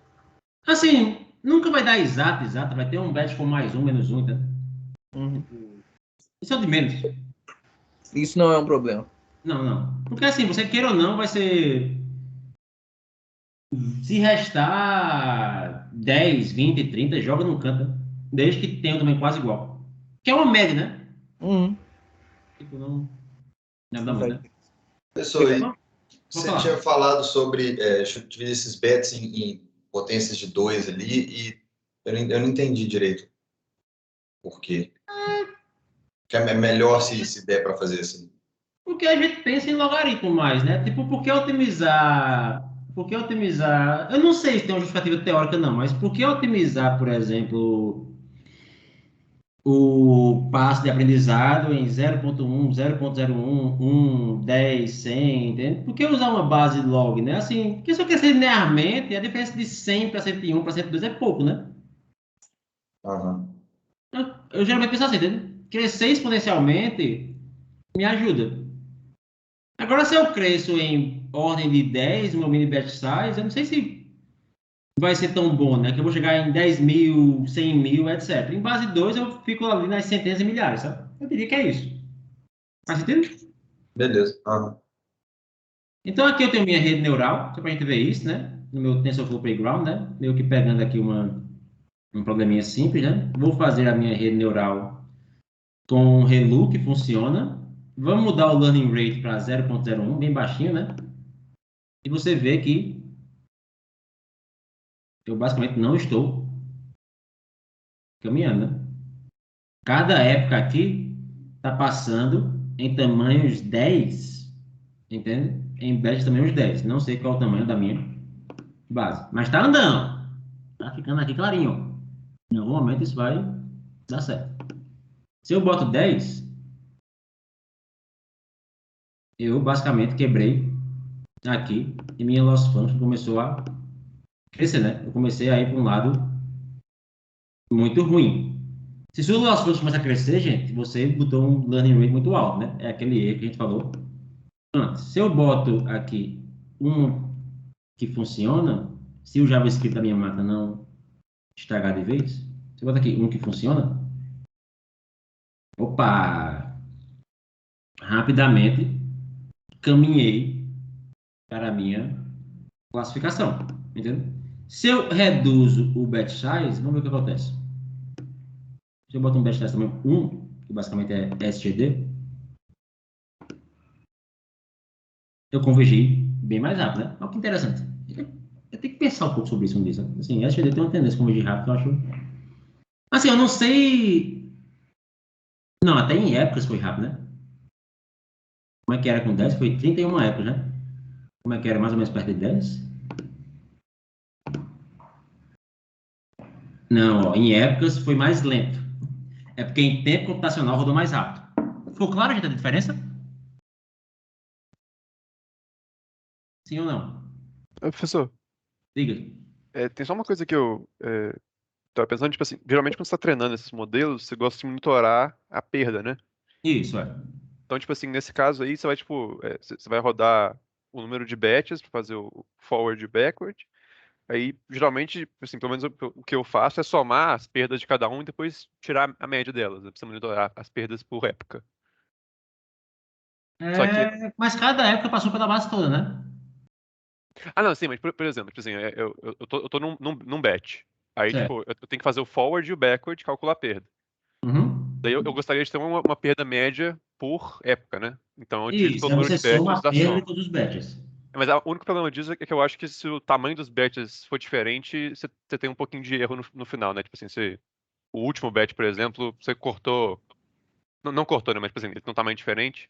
Speaker 1: Assim, nunca vai dar exato, vai ter um batch com mais um, menos um, tá?
Speaker 6: Uhum.
Speaker 1: Isso é o de menos.
Speaker 6: Isso não é um problema.
Speaker 1: Não. Porque assim, você queira ou não, vai ser... Se restar 10, 20, 30, joga no canto, né? Desde que tenha também quase igual. Que é uma média, né?
Speaker 6: Uhum.
Speaker 1: Tipo, não dá muito, né?
Speaker 4: Pessoal,
Speaker 1: Vou
Speaker 4: você
Speaker 1: falar.
Speaker 4: tinha falado sobre dividir esses bets em potências de 2 ali, e eu não entendi direito por quê. Que é melhor se der para fazer assim.
Speaker 1: Porque a gente pensa em logaritmo mais, né? Tipo, por que otimizar... Eu não sei se tem uma justificativa teórica, não, mas por que otimizar, por exemplo, o passo de aprendizado em 0.1, 0.01, 1, 10, 100, entende? Por que usar uma base log, né? Assim, porque se eu crescer linearmente, a diferença de 100 para 101 para 102 é pouco, né?
Speaker 4: Uhum.
Speaker 1: Eu geralmente penso assim, entende? Crescer exponencialmente me ajuda. Agora, se eu cresço em ordem de 10, o meu mini batch size, eu não sei se vai ser tão bom, né? Que eu vou chegar em 10.000, 100.000, etc. Em base 2, eu fico ali nas centenas e milhares, sabe? Eu diria que é isso. Faz sentido?
Speaker 4: Beleza. Uhum.
Speaker 1: Então, aqui eu tenho minha rede neural, só para a gente ver isso, né? No meu TensorFlow Playground, né? Meio que pegando aqui um probleminha simples, né? Vou fazer a minha rede neural com ReLU, que funciona. Vamos mudar o learning rate para 0.01, bem baixinho, né? E você vê que eu basicamente não estou caminhando, né? Cada época aqui está passando em tamanhos 10, entende? Em batch tamanhos 10. Não sei qual é o tamanho da minha base, mas está andando. Tá ficando aqui clarinho. Em algum momento isso vai dar certo. Se eu boto 10, eu basicamente quebrei aqui e minha loss function começou a crescer, né? Eu comecei a ir para um lado muito ruim. Se sua loss function começa a crescer, gente, você botou um learning rate muito alto, né? É aquele erro que a gente falou antes. Se eu boto aqui um que funciona, se o JavaScript da minha máquina não estragar de vez, se eu boto aqui um que funciona, opa! Rapidamente caminhei para a minha classificação, entendeu? Se eu reduzo o batch size, vamos ver o que acontece. Se eu boto um batch size também 1, que basicamente é SGD, eu convergi bem mais rápido, né? Olha que interessante. Eu tenho que pensar um pouco sobre isso um dia. Assim, SGD tem uma tendência a convergir rápido, eu acho. Assim, eu não sei. Não, até em épocas foi rápido, né? Como é que era com 10? Foi 31 épocas, né? Como é que era mais ou menos perto de 10? Não, ó, em épocas foi mais lento. É porque em tempo computacional rodou mais rápido. Ficou claro, gente, a diferença? Sim ou não?
Speaker 3: Professor,
Speaker 1: Diga.
Speaker 3: tem só uma coisa que eu tava pensando, tipo assim, geralmente quando você tá treinando esses modelos, você gosta de monitorar a perda, né?
Speaker 1: Isso, é.
Speaker 3: Então, tipo assim, nesse caso aí, você vai, tipo, você vai rodar o número de batches para fazer o forward e backward. Aí, geralmente, assim, pelo menos o que eu faço é somar as perdas de cada um e depois tirar a média delas, né? Pra você monitorar as perdas por época. Só que,
Speaker 1: Mas cada época passou pela base toda, né?
Speaker 3: não, sim, mas por exemplo, tipo assim, eu tô num batch. Aí,
Speaker 1: Certo.
Speaker 3: tipo, eu tenho que fazer o forward e o backward e calcular a perda.
Speaker 1: Uhum.
Speaker 3: Daí eu gostaria de ter uma perda média por época, né? Então eu divido
Speaker 1: Isso,
Speaker 3: pelo
Speaker 1: aí
Speaker 3: número
Speaker 1: você
Speaker 3: de
Speaker 1: soma
Speaker 3: batches
Speaker 1: a
Speaker 3: da
Speaker 1: perda de
Speaker 3: soma.
Speaker 1: todos os batches.
Speaker 3: Mas o único problema disso é que eu acho que se o tamanho dos batches for diferente, você tem um pouquinho de erro no final, né? Tipo assim, o último batch, por exemplo, você cortou. Não cortou, né? Mas, tipo assim, ele tem um tamanho diferente.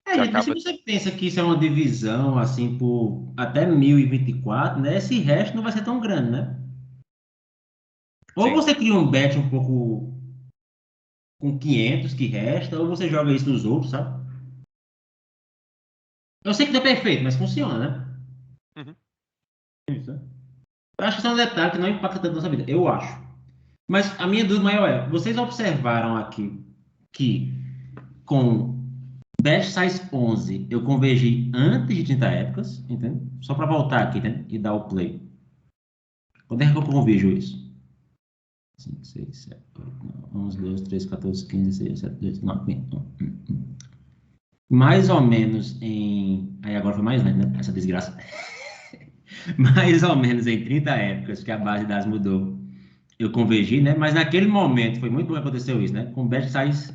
Speaker 3: Você
Speaker 1: Gente, mas se
Speaker 3: acaba.
Speaker 1: você pensa que isso é uma divisão, assim, por até 1024, né? Esse resto não vai ser tão grande, né? Ou
Speaker 3: Sim.
Speaker 1: você cria um batch um pouco com 500 que resta, ou você joga isso nos outros, sabe? Eu sei que não é perfeito, mas funciona, né?
Speaker 3: Uhum.
Speaker 1: Isso, né? Eu acho que isso é um detalhe que não impacta tanto na nossa vida. Eu acho. Mas a minha dúvida maior é, vocês observaram aqui que com batch size 11 eu convergi antes de 30 épocas, entende? Só para voltar aqui, né? E dar o play. Quando é que eu converjo isso? 5, 6, 7, 8, 9, 11, 12, 13, 14, 15, 16, 17, 18, 19, 20. Mais ou menos em... Aí agora foi mais lento, né? Essa desgraça. Mais ou menos em 30 épocas que a base de dados mudou. Eu convergi, né? Mas naquele momento foi muito bom que aconteceu isso, né? Com batch size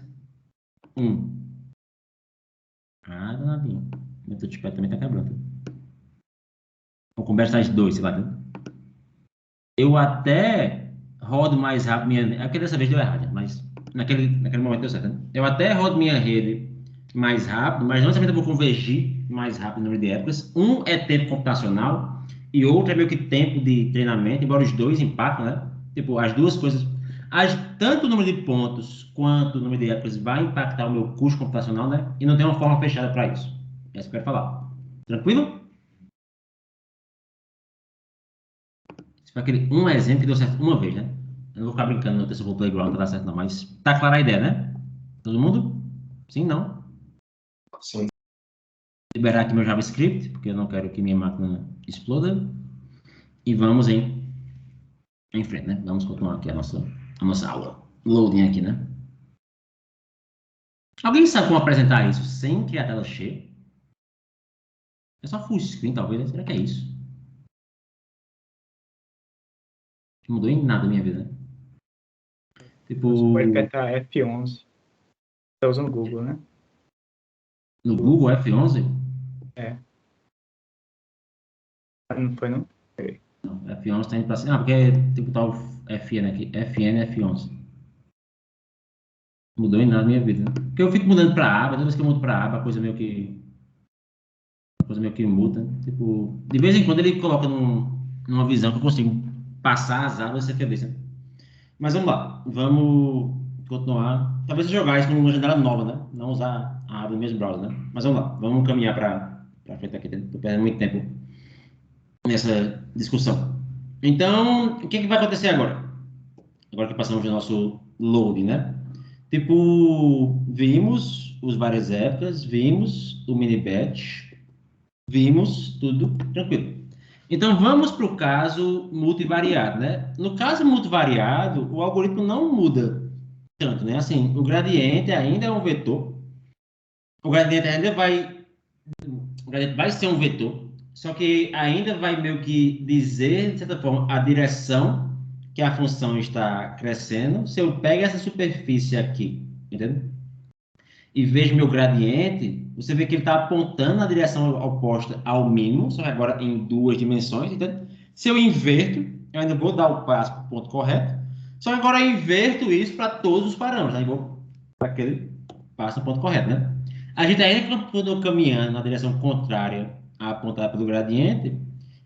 Speaker 1: 1. Ah, danadinho. Meu touchpad também tá quebrando. Ou com batch size 2, sei lá, né? Eu até rodo mais rápido minha... Aqui dessa vez deu errado, mas naquele momento deu certo, né? Eu até rodo minha rede mais rápido, mas não necessariamente eu vou convergir mais rápido no número de épocas. Um é tempo computacional e outro é meio que tempo de treinamento, embora os dois impactam, né? Tipo, as duas coisas, tanto o número de pontos quanto o número de épocas vai impactar o meu custo computacional, né? E não tem uma forma fechada para isso. É isso que eu quero falar. Tranquilo? Esse foi aquele um exemplo que deu certo uma vez, né? Eu não vou ficar brincando no TensorFlow Playground para dar certo, não, mas tá clara a ideia, né? Todo mundo? Sim, não?
Speaker 4: Sim.
Speaker 1: Liberar aqui meu JavaScript, porque eu não quero que minha máquina exploda. E vamos em frente, né? Vamos continuar aqui a nossa aula. Loading aqui, né? Alguém sabe como apresentar isso sem criar tela cheia? É só full screen, talvez, né? Será que é isso? Não mudou em nada a minha vida, né? Tipo,
Speaker 7: Você pode apertar F11. Tá usando o Google, né?
Speaker 1: no Google F11?
Speaker 7: É. Não foi, não?
Speaker 1: Não, F11 tá indo pra cima. Ah, porque é tipo tal FN aqui. FN, F11. Mudou em nada a minha vida, né? Porque eu fico mudando pra aba, toda vez que eu mudo pra aba, a coisa meio que muda. Tipo, de vez em quando ele coloca numa visão que eu consigo passar as abas e ser feliz, né? Mas vamos lá, vamos continuar. Talvez eu jogar isso numa janela nova, né? Não usar a aba do mesmo browser, né? Mas vamos lá, vamos caminhar para frente aqui. Estou perdendo muito tempo nessa discussão. Então, o que vai acontecer agora? Agora que passamos o nosso load, né? Tipo, vimos os várias épocas, vimos o mini batch, vimos tudo tranquilo. Então, vamos para o caso multivariado, né? No caso multivariado, o algoritmo não muda tanto, né? Assim, o gradiente ainda é um vetor, o gradiente vai ser um vetor, só que ainda vai meio que dizer, de certa forma, a direção que a função está crescendo. Se eu pego essa superfície aqui, entendeu? E vejo meu gradiente, você vê que ele está apontando na direção oposta ao mínimo, só que agora em 2 dimensões, entendeu? Se eu inverto, eu ainda vou dar o passo para o ponto correto, só que agora eu inverto isso para todos os parâmetros, aí vou para aquele passo no ponto correto, né? A gente ainda continua caminhando na direção contrária à apontada pelo gradiente,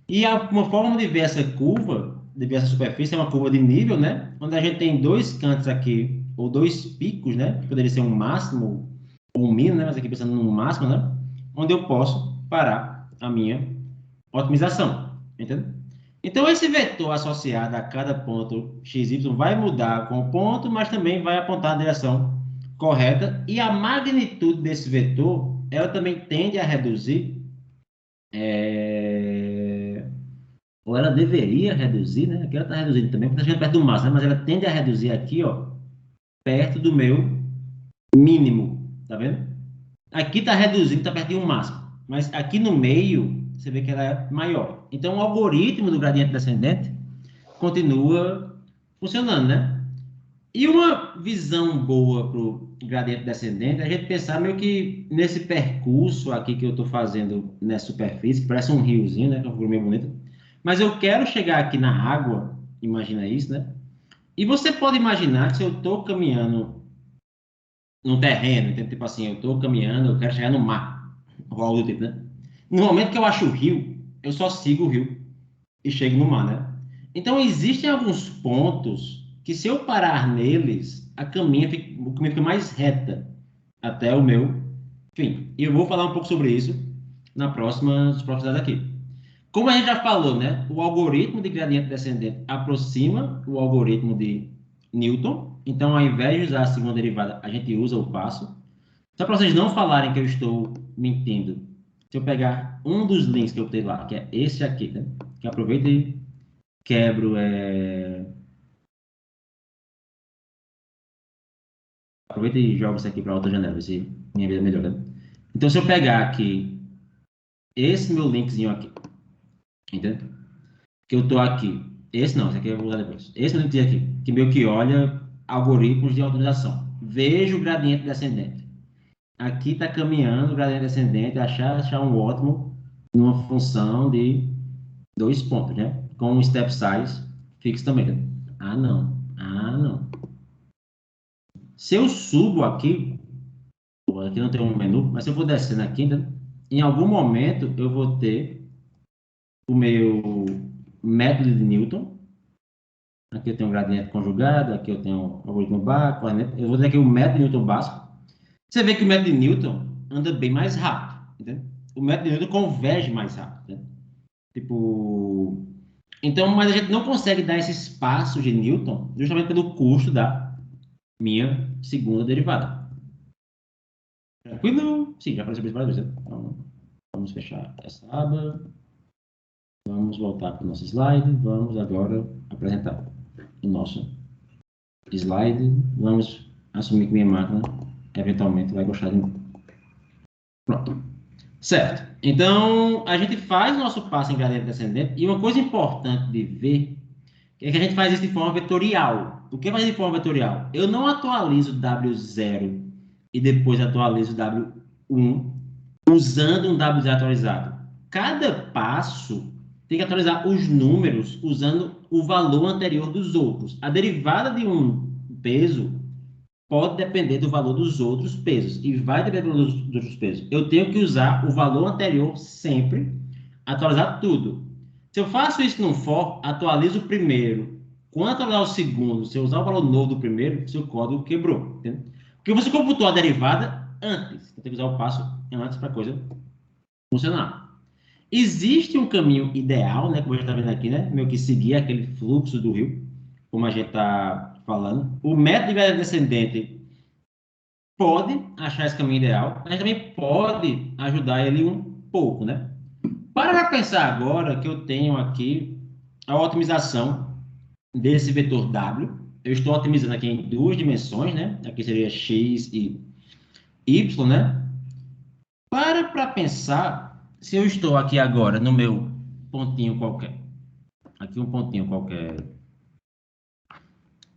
Speaker 1: e uma forma de ver essa curva, de ver essa superfície, é uma curva de nível, né? Onde a gente tem 2 cantos aqui, ou 2 picos, né? Que poderia ser um máximo ou um mínimo, né? Mas aqui pensando no máximo, né? Onde eu posso parar a minha otimização, entendeu? Então, esse vetor associado a cada ponto XY vai mudar com o ponto, mas também vai apontar na direção correta, e a magnitude desse vetor, ela também tende a reduzir, ou ela deveria reduzir, né? Aqui ela está reduzindo também, porque está chegando perto do máximo, né? Mas ela tende a reduzir aqui, ó, perto do meu mínimo, tá vendo? Aqui está reduzindo, está perto de um máximo, mas aqui no meio, você vê que ela é maior. Então, o algoritmo do gradiente descendente continua funcionando, né? E uma visão boa para o gradiente descendente é a gente pensar meio que nesse percurso aqui que eu estou fazendo nessa superfície, que parece um riozinho, né? Que é uma figura meio bonita. Mas eu quero chegar aqui na água, imagina isso, né? E você pode imaginar que se eu estou caminhando num terreno, então, tipo assim, eu estou caminhando, eu quero chegar no mar, ou algo do tipo, né? No momento que eu acho o rio, eu só sigo o rio e chego no mar, né? Então, existem alguns pontos que, se eu parar neles, o caminho fica mais reta até o meu fim. E eu vou falar um pouco sobre isso nos próximos slides aqui. Como a gente já falou, né? O algoritmo de gradiente descendente aproxima o algoritmo de Newton. Então, ao invés de usar a segunda derivada, a gente usa o passo. Só para vocês não falarem que eu estou mentindo, se eu pegar um dos links que eu botei lá, que é esse aqui, né? Que aproveita e quebro, aproveita e jogo isso aqui para outra janela, ver se minha vida melhora. Então, se eu pegar aqui esse meu linkzinho aqui, entendeu? Que eu tô aqui, esse não, esse aqui eu vou usar depois. Esse linkzinho aqui, que meio que olha algoritmos de otimização. Vejo o gradiente descendente. Aqui está caminhando o gradiente descendente, achar um ótimo numa função de 2 pontos, né? Com um step size fixo também. Né? Ah, não. Se eu subo aqui não tem um menu, mas se eu for descendo aqui, né? Em algum momento eu vou ter o meu método de Newton. Aqui eu tenho um gradiente conjugado, aqui eu tenho um algoritmo básico, eu vou ter aqui o método de Newton básico. Você vê que o método de Newton anda bem mais rápido, entendeu? O método de Newton converge mais rápido, né? Tipo... Então, mas a gente não consegue dar esse espaço de Newton justamente pelo custo da minha segunda derivada. Tranquilo? Sim, já apareceu várias vezes. Então, vamos fechar essa aba. Vamos voltar para o nosso slide. Vamos agora apresentar o nosso slide. Vamos assumir que minha máquina eventualmente vai gostar de mim. Pronto. Certo. Então, a gente faz o nosso passo em gradiente descendente. E uma coisa importante de ver é que a gente faz isso de forma vetorial. O que faz de forma vetorial? Eu não atualizo W0 e depois atualizo W1 usando um W0 atualizado. Cada passo tem que atualizar os números usando o valor anterior dos outros. A derivada de um peso pode depender do valor dos outros pesos e vai depender dos outros pesos. Eu tenho que usar o valor anterior sempre, atualizar tudo. Se eu faço isso no for, atualizo o primeiro quando atualizar o segundo, se eu usar o valor novo do primeiro, seu código quebrou. Entendeu? Porque você computou a derivada antes. Você tem que usar o passo antes para a coisa funcionar. Existe um caminho ideal, né, como a gente está vendo aqui, né, meio que seguir aquele fluxo do rio, como a gente está falando. O método de gradient descendente pode achar esse caminho ideal, mas também pode ajudar ele um pouco, né? Para pensar agora que eu tenho aqui a otimização desse vetor W, eu estou otimizando aqui em duas dimensões, né? Aqui seria x e y, né? Para pensar, se eu estou aqui agora no meu pontinho qualquer, aqui um pontinho qualquer,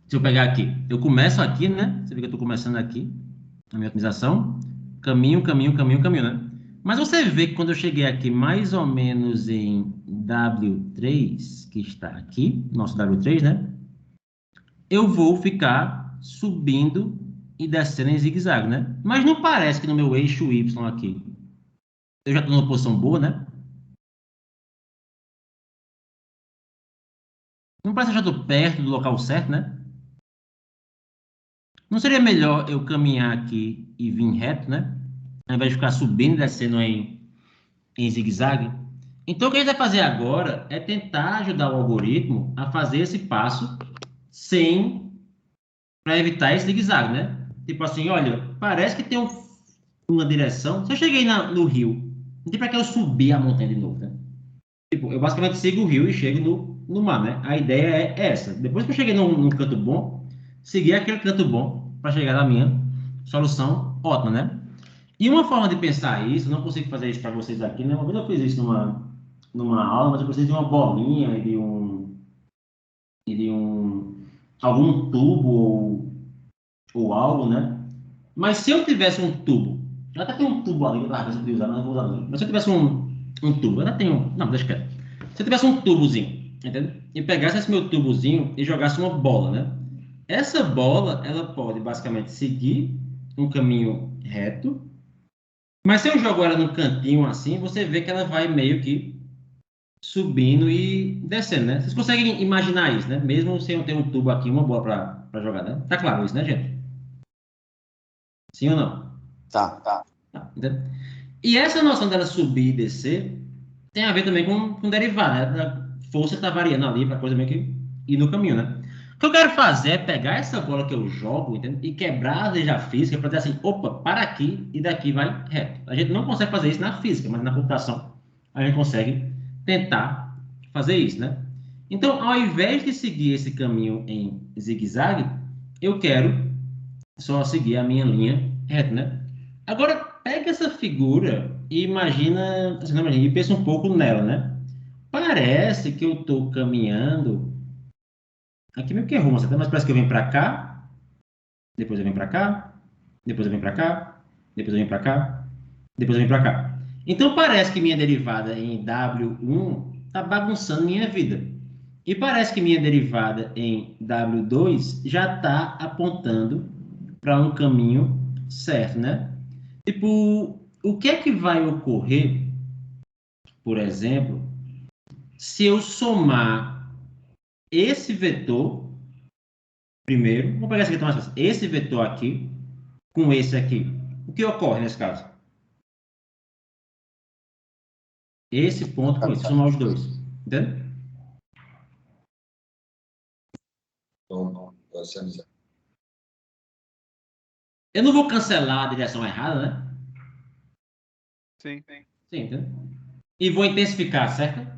Speaker 1: se eu pegar aqui, eu começo aqui, né? Você vê que eu estou começando aqui, a minha otimização, caminho, né? Mas você vê que quando eu cheguei aqui mais ou menos em W3, que está aqui, nosso W3, né? Eu vou ficar subindo e descendo em zigue-zague, né? Mas não parece que no meu eixo Y aqui, eu já estou numa posição boa, né? Não parece que eu já estou perto do local certo, né? Não seria melhor eu caminhar aqui e vir reto, né? Ao invés de ficar subindo e descendo em zigue-zague? Então, o que a gente vai fazer agora é tentar ajudar o algoritmo a fazer esse passo para evitar esse zigue-zague, né? Tipo assim, olha, parece que tem uma direção. Se eu cheguei no rio, não tem para que eu subir a montanha de novo, né? Tipo, eu basicamente sigo o rio e chego no mar, né? A ideia é essa. Depois que eu cheguei num canto bom, seguir aquele canto bom para chegar na minha solução ótima, né? E uma forma de pensar isso, eu não consigo fazer isso para vocês aqui, né? Uma vez eu fiz isso numa aula, mas eu preciso de uma bolinha e de algum tubo ou algo, né? Mas se eu tivesse um tubo, eu até tenho um tubo ali, eu tava pensando em usar, mas não vou usar não. Mas se eu tivesse um tubo, eu até tenho, não, deixa quieto. Se eu tivesse um tubozinho, entendeu? E pegasse esse meu tubozinho e jogasse uma bola, né? Essa bola, ela pode basicamente seguir um caminho reto, mas se eu jogo ela num cantinho assim, você vê que ela vai meio que subindo e descendo, né? Vocês conseguem imaginar isso, né? Mesmo sem eu ter um tubo aqui, uma bola para jogar, né? Tá claro isso, né, gente? Sim ou não?
Speaker 5: Tá.
Speaker 1: Tá, entendeu? E essa noção dela subir e descer tem a ver também com derivada, né? A força está variando ali para a coisa meio que ir no caminho, né? O que eu quero fazer é pegar essa bola que eu jogo, entendeu? E quebrar a lei da física para dizer assim, opa, para aqui e daqui vai reto. A gente não consegue fazer isso na física, mas na computação a gente consegue tentar fazer isso, né? Então, ao invés de seguir esse caminho em zigue-zague, eu quero só seguir a minha linha reta, né? Agora, pega essa figura e imagina, assim, não imagina, e pensa um pouco nela, né? Parece que eu estou caminhando, aqui meio que é rumo, mas parece que eu venho para cá, depois eu venho para cá, depois eu venho para cá, depois eu venho para cá, depois eu venho para cá. Então, parece que minha derivada em W1 está bagunçando minha vida. E parece que minha derivada em W2 já está apontando para um caminho certo, né? Tipo, o que é que vai ocorrer, por exemplo, se eu somar esse vetor, primeiro, vou pegar esse aqui, mais fácil, esse vetor aqui, com esse aqui. O que ocorre nesse caso? Esse ponto com esse, somar os dois. Entende?
Speaker 4: Então, você
Speaker 1: Eu não vou cancelar a direção errada, né?
Speaker 3: Sim.
Speaker 1: Sim, entende? E vou intensificar, certo?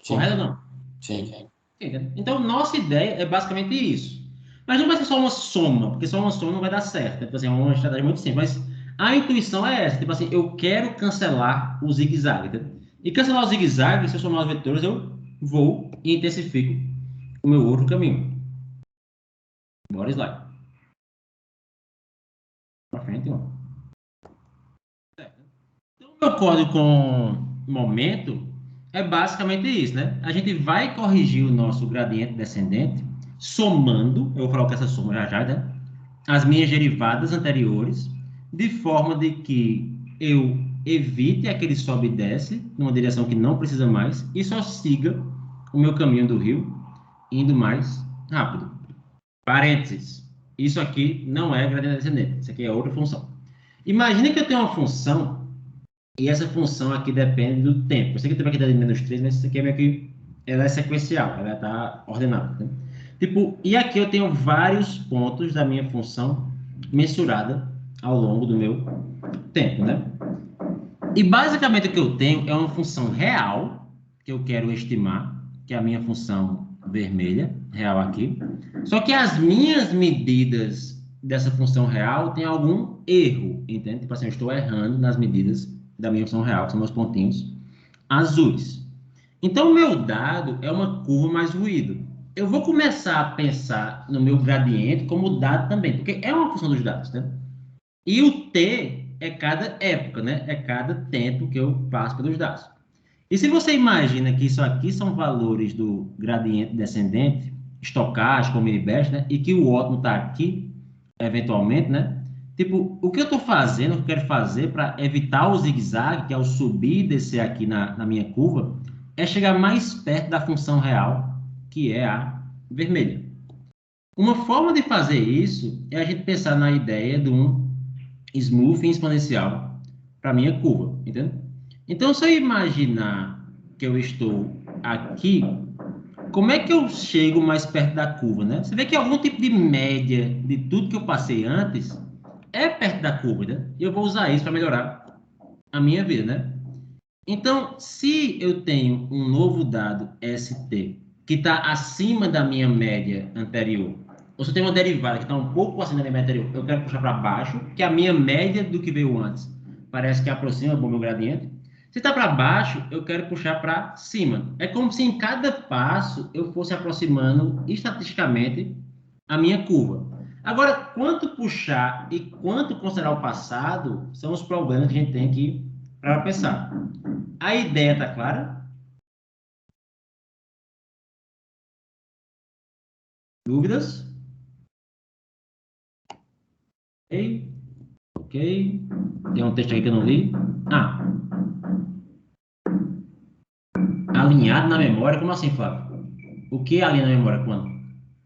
Speaker 5: Sim.
Speaker 1: Correto ou não?
Speaker 5: Sim.
Speaker 1: Entende? Então, nossa ideia é basicamente isso. Mas não vai ser só uma soma, porque só uma soma não vai dar certo. Né? Tipo assim, é uma estratégia muito simples. Mas a intuição é essa. Tipo assim, eu quero cancelar o zigue-zague. Entende? E cancelar o zigue-zague, se eu somar os vetores, eu vou e intensifico o meu outro caminho. Bora slide. Para frente, ó. Então, o meu código com momento é basicamente isso, né? A gente vai corrigir o nosso gradiente descendente somando, eu vou falar o que é essa soma já, né? As minhas derivadas anteriores, de forma de que eu evite aquele sobe e desce numa direção que não precisa mais e só siga o meu caminho do rio indo mais rápido. Parênteses. Isso aqui não é gradiente descendente. Isso aqui é outra função. Imagine que eu tenho uma função e essa função aqui depende do tempo. Eu sei que o tempo aqui está de -3, mas isso aqui é meio que... Ela é sequencial, ela está ordenada. Né? Tipo, e aqui eu tenho vários pontos da minha função mensurada ao longo do meu tempo, né? E basicamente o que eu tenho é uma função real que eu quero estimar, que é a minha função vermelha, real aqui. Só que as minhas medidas dessa função real têm algum erro, entende? Tipo assim, eu estou errando nas medidas da minha função real, que são meus pontinhos azuis. Então, o meu dado é uma curva mais ruído. Eu vou começar a pensar no meu gradiente como dado também, porque é uma função dos dados, né? E o t é cada época, né? É cada tempo que eu passo pelos dados. E se você imagina que isso aqui são valores do gradiente descendente, estocástico ou mini-batch, né? E que o ótimo está aqui, eventualmente, né? Tipo, o que eu estou fazendo, o que eu quero fazer para evitar o zigue-zague, que é o subir e descer aqui na minha curva, é chegar mais perto da função real, que é a vermelha. Uma forma de fazer isso é a gente pensar na ideia de um smoothing exponencial para a minha curva, entende? Então, se eu imaginar que eu estou aqui, como é que eu chego mais perto da curva, né? Você vê que algum tipo de média de tudo que eu passei antes é perto da curva, né? E eu vou usar isso para melhorar a minha vida, né? Então, se eu tenho um novo dado ST que está acima da minha média anterior, ou se eu tenho uma derivada que está um pouco acima da minha média anterior, eu quero puxar para baixo, que a minha média do que veio antes parece que aproxima o meu gradiente. Se está para baixo, eu quero puxar para cima. É como se em cada passo eu fosse aproximando estatisticamente a minha curva. Agora, quanto puxar e quanto considerar o passado são os problemas que a gente tem que para pensar. A ideia está clara? Dúvidas? Ok. Ok. Tem um texto aqui que eu não li. Ah. Alinhado na memória? Como assim, Flávio? O que é alinhado na memória? Quando?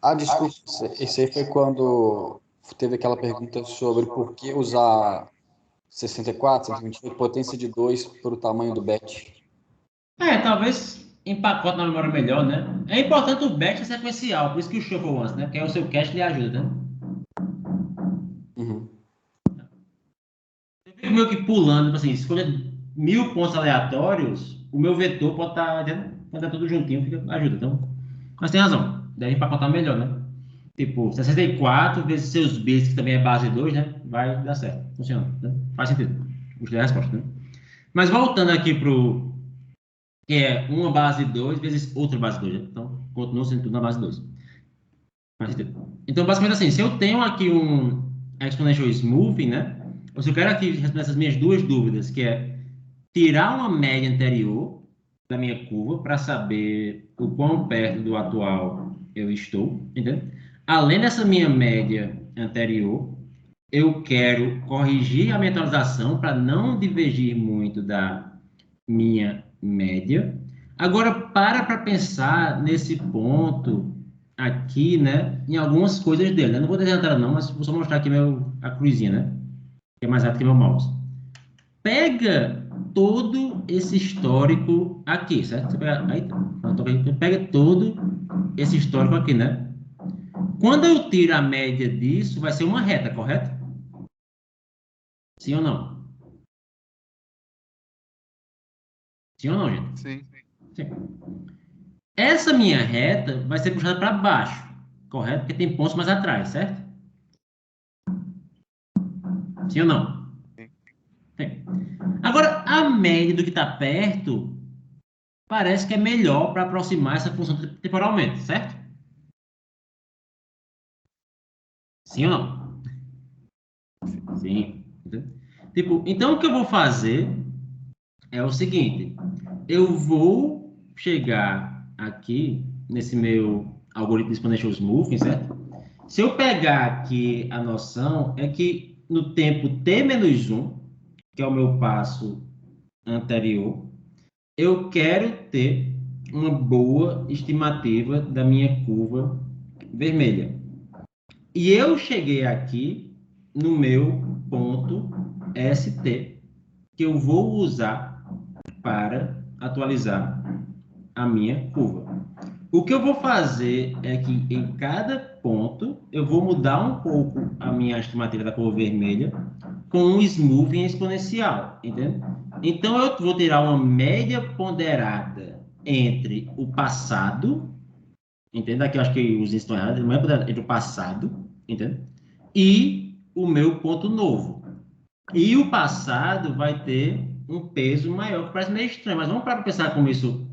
Speaker 5: Ah, desculpa, esse aí foi quando teve aquela pergunta sobre por que usar 64, 128, potência de 2 para o tamanho do batch.
Speaker 1: Talvez empacote na memória melhor, né? É importante o batch sequencial, por isso que o shuffle once, né? Porque aí o seu cache lhe ajuda, né?
Speaker 5: Uhum.
Speaker 1: Você fica meio que pulando, tipo assim, escolha 1000 pontos aleatórios, o meu vetor pode estar, quando é tudo juntinho, ajuda. Então, mas tem razão, deve empacotar melhor, né? Tipo, 64 vezes seus bits, que também é base 2, né? Vai dar certo, funciona, né? Faz sentido. Gostei da resposta, né? Mas voltando aqui pro que é uma base 2 vezes outra base 2, né? Então, continua sendo tudo na base 2. Então, basicamente assim, se eu tenho aqui um exponential smoothing, né? Ou se eu quero aqui responder essas minhas duas dúvidas, que é tirar uma média anterior da minha curva para saber o quão perto do atual eu estou, entendeu? Além dessa minha média anterior, eu quero corrigir a minha atualização para não divergir muito da minha média. Agora, para pensar nesse ponto aqui, né, em algumas coisas dele, né? Não vou desenhar a tela não, mas vou só mostrar aqui a cruzinha, né, que é mais rápido que meu mouse. Pega todo esse histórico aqui, certo? Você pega, aí, pega todo esse histórico aqui, né? Quando eu tiro a média disso, vai ser uma reta, correto? Sim ou não? Sim ou não, gente?
Speaker 3: Sim.
Speaker 1: Sim. Essa minha reta vai ser puxada para baixo, correto? Porque tem pontos mais atrás, certo? Sim ou não?
Speaker 3: Sim.
Speaker 1: Sim. Agora, a média do que está perto parece que é melhor para aproximar essa função temporalmente, certo? Sim ou não? Sim. Tipo, então o que eu vou fazer é o seguinte: eu vou chegar aqui nesse meu algoritmo de exponential smoothing, certo? Se eu pegar aqui a noção, é que no tempo t-1, que é o meu passo anterior, eu quero ter uma boa estimativa da minha curva vermelha. E eu cheguei aqui no meu ponto ST, que eu vou usar para atualizar a minha curva. O que eu vou fazer é que em cada ponto eu vou mudar um pouco a minha estimativa da curva vermelha com um smoothing exponencial, entende? Então eu vou tirar uma média ponderada entre o passado, entende? Aqui eu acho que os estão errados, uma média ponderada entre o passado, entende? E o meu ponto novo. E o passado vai ter um peso maior, que parece meio estranho, mas vamos para pensar como isso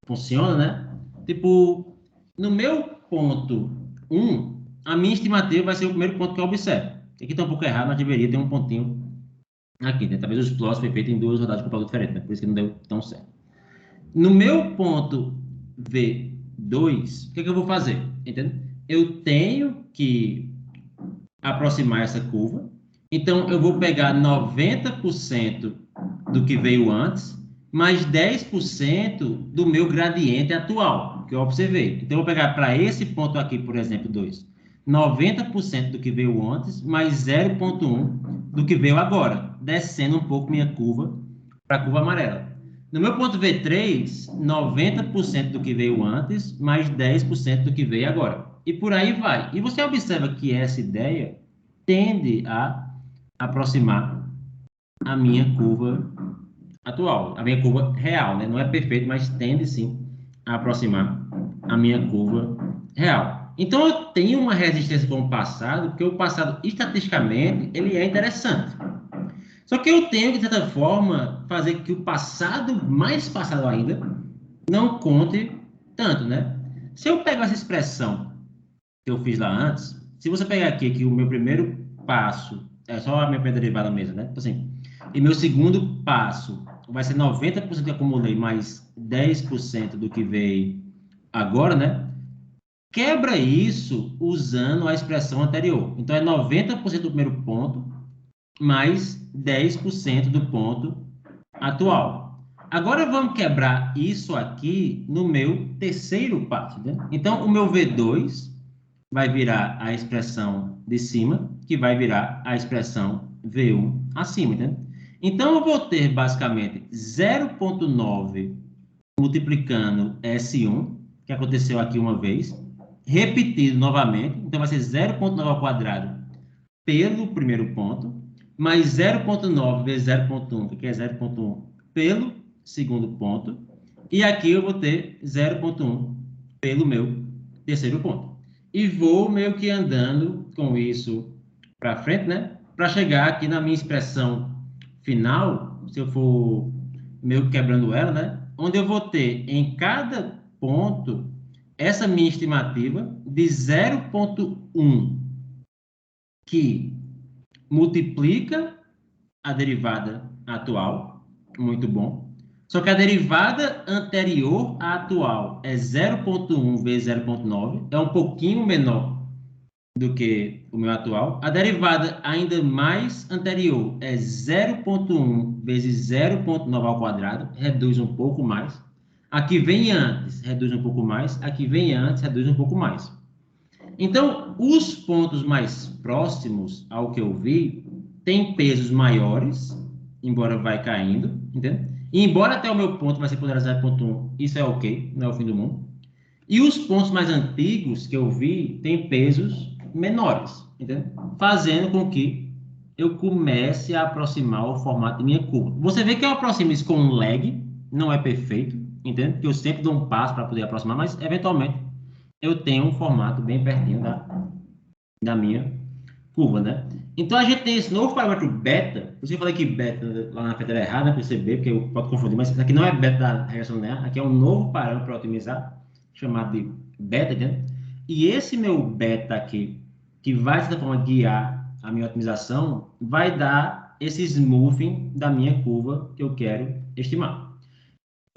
Speaker 1: funciona, né? Tipo, no meu ponto 1, a minha estimativa vai ser o primeiro ponto que eu observo. Aqui está um pouco errado, mas deveria ter um pontinho aqui, né? Talvez os plots foi feito em 2 rodadas com valor diferente, né? Por isso que não deu tão certo. No meu ponto V2, o que eu vou fazer? Entende? Eu tenho que aproximar essa curva. Então, eu vou pegar 90% do que veio antes, mais 10% do meu gradiente atual, que eu observei. Então, eu vou pegar para esse ponto aqui, por exemplo, 2, 90% do que veio antes, mais 0,1 do que veio agora, descendo um pouco minha curva para a curva amarela. No meu ponto V3, 90% do que veio antes, mais 10% do que veio agora. E por aí vai. E você observa que essa ideia tende a aproximar a minha curva atual, a minha curva real, né? Não é perfeito, mas tende sim a aproximar a minha curva real. Então eu tenho uma resistência com o passado, porque o passado, estatisticamente, ele é interessante. Só que eu tenho que, de certa forma, fazer que o passado, mais passado ainda, não conte tanto, né? Se eu pegar essa expressão que eu fiz lá antes, se você pegar aqui que o meu primeiro passo é só a minha primeira derivada mesmo, né? Então, assim, e meu segundo passo vai ser 90% que eu acumulei mais 10% do que veio agora, né? Quebra isso usando a expressão anterior. Então, é 90% do primeiro ponto mais 10% do ponto atual. Agora, vamos quebrar isso aqui no meu terceiro passo, né? Então, o meu V2 vai virar a expressão de cima, que vai virar a expressão V1 acima, né? Então, eu vou ter, basicamente, 0,9 multiplicando S1, que aconteceu aqui uma vez, repetido novamente, então vai ser 0,9 ao quadrado pelo primeiro ponto, mais 0,9 vezes 0,1, que é 0,1 pelo segundo ponto, e aqui eu vou ter 0,1 pelo meu terceiro ponto. E vou meio que andando com isso para frente, né? Para chegar aqui na minha expressão final, se eu for meio que quebrando ela, né? Onde eu vou ter em cada ponto essa minha estimativa de 0,1 que multiplica a derivada atual, muito bom. Só que a derivada anterior à atual é 0,1 vezes 0,9, é um pouquinho menor do que o meu atual. A derivada ainda mais anterior é 0,1 vezes 0,9 ao quadrado, reduz um pouco mais. Aqui vem antes, reduz um pouco mais. Aqui vem antes, reduz um pouco mais. Então, os pontos mais próximos ao que eu vi têm pesos maiores, embora vai caindo, entende? E embora até o meu ponto vai ser ponderado 0,1, isso é ok, não é o fim do mundo. E os pontos mais antigos que eu vi têm pesos menores, entende? Fazendo com que eu comece a aproximar o formato de minha curva. Você vê que eu aproximo isso com um lag, não é perfeito, entende? Porque eu sempre dou um passo para poder aproximar, mas eventualmente eu tenho um formato bem pertinho da minha curva, né? Então, a gente tem esse novo parâmetro beta. Por isso eu falei que beta lá na frente era errado, né? Perceber, porque eu posso confundir, mas isso aqui não é beta da regressão linear, aqui é um novo parâmetro para otimizar, chamado de beta, né? E esse meu beta aqui, que vai, de certa forma, guiar a minha otimização, vai dar esse smoothing da minha curva que eu quero estimar.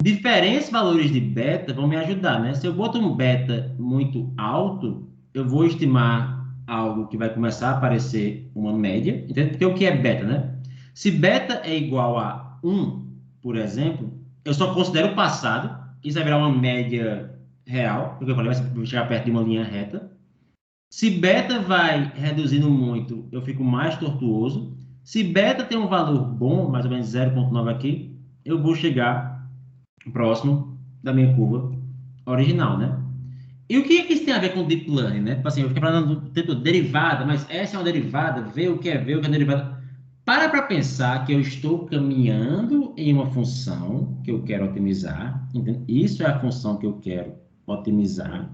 Speaker 1: Diferentes valores de beta vão me ajudar, né? Se eu boto um beta muito alto, eu vou estimar algo que vai começar a aparecer uma média, entende? Porque o que é beta, né? Se beta é igual a 1, por exemplo, eu só considero o passado, isso vai virar uma média real, porque eu falei, vai chegar perto de uma linha reta. Se beta vai reduzindo muito, eu fico mais tortuoso. Se beta tem um valor bom, mais ou menos 0,9 aqui, eu vou chegar próximo da minha curva original, né? E o que é que isso tem a ver com Deep Learning, né? Tipo assim, eu fiquei falando do tempo derivada, mas essa é uma derivada, ver o que é derivada. Para pensar que eu estou caminhando em uma função que eu quero otimizar, entende? Isso é a função que eu quero otimizar.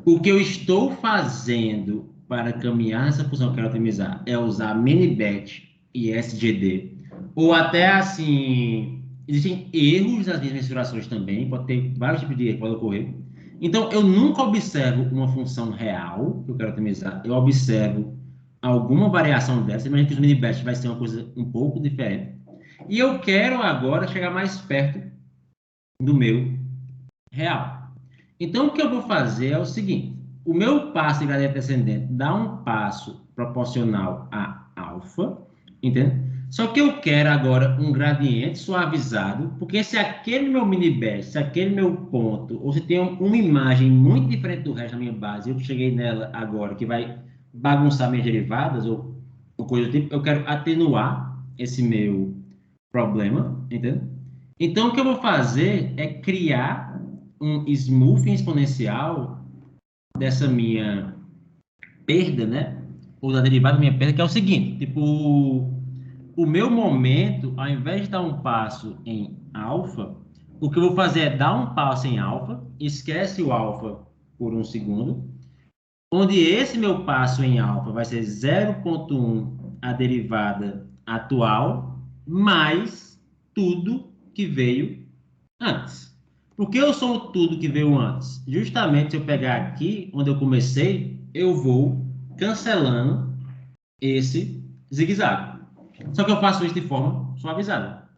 Speaker 1: O que eu estou fazendo para caminhar nessa função que eu quero otimizar é usar mini-batch e SGD, ou até assim, existem erros nas minhas mensurações também, pode ter vários tipos de erros que podem ocorrer. Então, eu nunca observo uma função real que eu quero otimizar, eu observo alguma variação dessa. Imagina que os mini-batch vai ser uma coisa um pouco diferente. E eu quero agora chegar mais perto do meu real. Então, o que eu vou fazer é o seguinte: o meu passo de gradiente descendente dá um passo proporcional a alfa, entende? Só que eu quero agora um gradiente suavizado, porque se aquele meu mini-batch, se aquele meu ponto, ou se tem uma imagem muito diferente do resto da minha base, eu cheguei nela agora, que vai bagunçar minhas derivadas, ou coisa do tipo, eu quero atenuar esse meu problema, entende? Então, o que eu vou fazer é criar um smoothing exponencial dessa minha perda, né? Ou da derivada da minha perda, que é o seguinte, tipo, o meu momento, ao invés de dar um passo em alfa, o que eu vou fazer é dar um passo em alfa, esquece o alfa por um segundo, onde esse meu passo em alfa vai ser 0,1 a derivada atual, mais tudo que veio antes. Por que eu somo tudo que veio antes? Justamente se eu pegar aqui, onde eu comecei, eu vou cancelando esse zigue-zague. Só que eu faço isso de forma suavizada,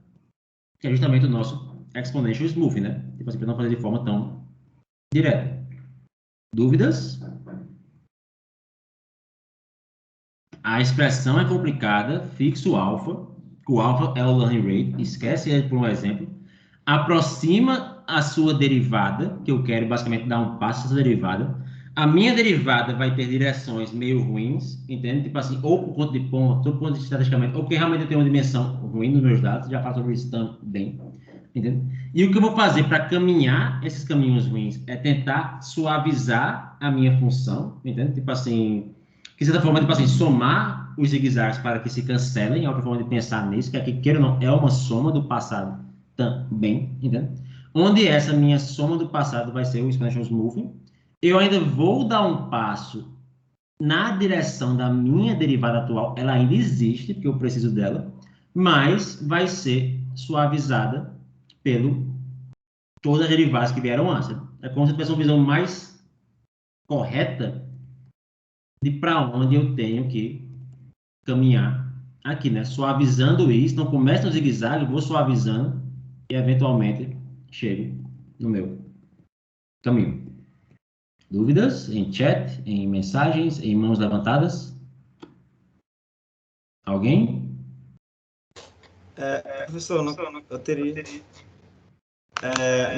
Speaker 1: que é justamente o nosso exponential smoothing, né? Tipo assim, para não fazer de forma tão direta. Dúvidas? A expressão é complicada, fixa o alfa. O alfa é o learning rate, esquece ele por um exemplo. Aproxima a sua derivada, que eu quero basicamente dar um passo nessa derivada. A minha derivada vai ter direções meio ruins, entende? Tipo assim, ou por conta de pontos, ou por conta de estatisticamente, ou porque realmente eu tenho uma dimensão ruim nos meus dados, já faço sobre isso também, entende? E o que eu vou fazer para caminhar esses caminhos ruins é tentar suavizar a minha função, entende? Tipo assim, que de certa forma, tipo assim, somar os zigue-zagues para que se cancelem, é outra forma de pensar nisso, que aqui, queira ou não, é uma soma do passado também, entende? Onde essa minha soma do passado vai ser o exponential smoothing. Eu ainda vou dar um passo na direção da minha derivada atual, ela ainda existe, porque eu preciso dela, mas vai ser suavizada pelo todas as derivadas que vieram antes. É como se tivesse uma visão mais correta de para onde eu tenho que caminhar aqui, né? Suavizando isso, não começa no zigue-zague, vou suavizando e eventualmente chego no meu caminho. Dúvidas em chat, em mensagens, em mãos levantadas? Alguém?
Speaker 8: Professor, eu teria.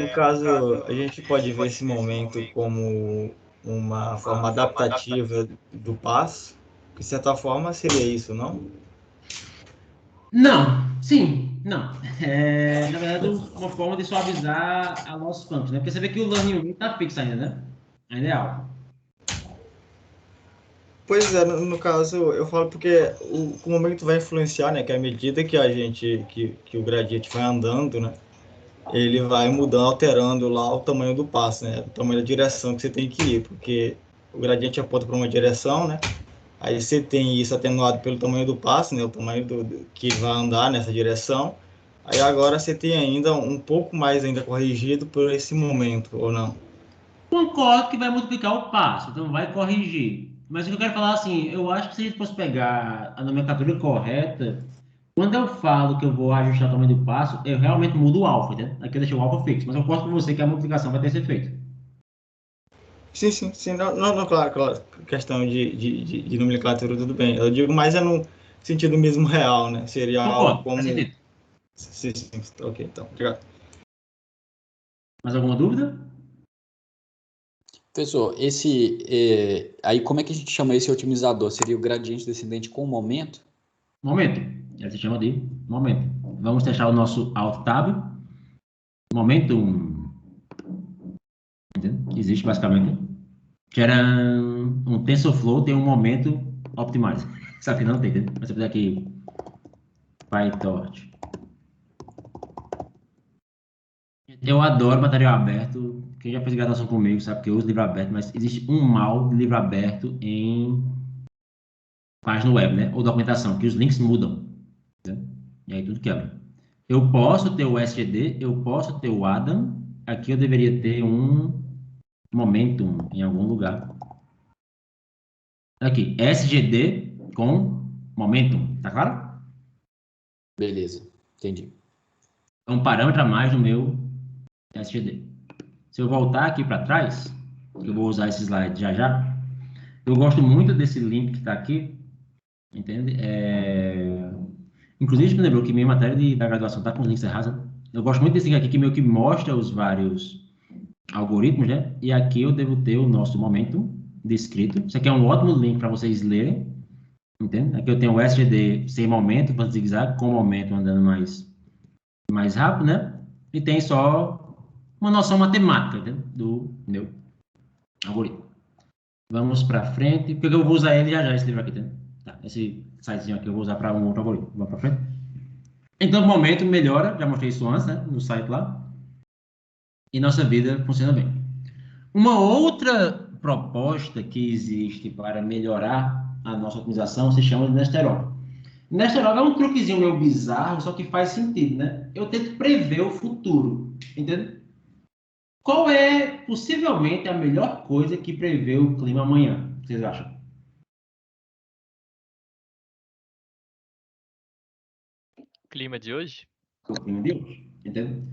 Speaker 8: No caso, a gente pode ver esse momento como uma forma adaptativa do passo, que de certa forma seria isso, não?
Speaker 1: Não, sim, não. Na verdade, uma forma de suavizar a loss function, né? Porque você vê que o learning rate está fixo ainda, né? Ainda é alto.
Speaker 8: Pois é, no caso, eu falo porque o momento vai influenciar, né? Que à medida que que o gradiente vai andando, né? Ele vai mudando, alterando lá o tamanho do passo, né? O tamanho da direção que você tem que ir, porque o gradiente aponta para uma direção, né? Aí você tem isso atenuado pelo tamanho do passo, né? O tamanho que vai andar nessa direção. Aí agora você tem ainda um pouco mais ainda corrigido por esse momento, ou não?
Speaker 1: Concordo que vai multiplicar o passo, então vai corrigir. Mas o que eu quero falar assim, eu acho que se a gente fosse pegar a nomenclatura correta, quando eu falo que eu vou ajustar o tamanho do passo, eu realmente mudo o alfa, né? Aqui eu deixei o alfa fixo, mas eu concordo com você que a multiplicação vai ter que ser feita.
Speaker 8: Sim. Não, claro. Questão de nomenclatura, tudo bem. Eu digo mais no sentido mesmo real, né? Seria algo
Speaker 1: Concordo,
Speaker 8: como.
Speaker 1: faz sentido.
Speaker 8: Sim, ok, então. Obrigado.
Speaker 1: Mais alguma dúvida?
Speaker 5: Professor, aí como é que a gente chama esse otimizador? Seria o gradiente descendente com momento?
Speaker 1: Momento. Ele se chama de momento. Vamos testar o nosso Alt Tab. Momentum. Entendeu? Existe basicamente. Gera um TensorFlow, tem um momento optimize. Sabe que não tem, entendeu? Mas você fizer aqui PyTorch. Eu adoro material aberto. Quem já fez graduação comigo sabe que eu uso livro aberto, mas existe um mal de livro aberto em página web, né? Ou documentação, que os links mudam. Né? E aí tudo quebra. Eu posso ter o SGD, eu posso ter o Adam. Aqui eu deveria ter um Momentum em algum lugar. Aqui, SGD com Momentum, tá claro?
Speaker 5: Beleza, entendi.
Speaker 1: É um parâmetro a mais no meu SGD. Se eu voltar aqui para trás, eu vou usar esse slide já já, eu gosto muito desse link que está aqui, entende? Inclusive, me lembrou que minha matéria da graduação está com os links errados, né? Eu gosto muito desse link aqui, que meio que mostra os vários algoritmos, né? E aqui eu devo ter o nosso momento descrito. Isso aqui é um ótimo link para vocês lerem, entende? Aqui eu tenho o SGD sem momento, fazendo zigue-zague, com momento andando mais rápido, né? E tem só uma noção matemática, entende? Do meu algoritmo. Vamos para frente, porque eu vou usar ele já já, esse livro aqui, entende? Tá, esse sitezinho aqui eu vou usar para um outro algoritmo. Vamos para frente? Então, o momento melhora, já mostrei isso antes, né? No site lá. E nossa vida funciona bem. Uma outra proposta que existe para melhorar a nossa otimização se chama de Nesterov. Nesterov é um truquezinho meio bizarro, só que faz sentido, né? Eu tento prever o futuro, entende? Qual é, possivelmente, a melhor coisa que prevê o clima amanhã? O que vocês acham?
Speaker 9: Clima de hoje?
Speaker 1: O clima de hoje, entende?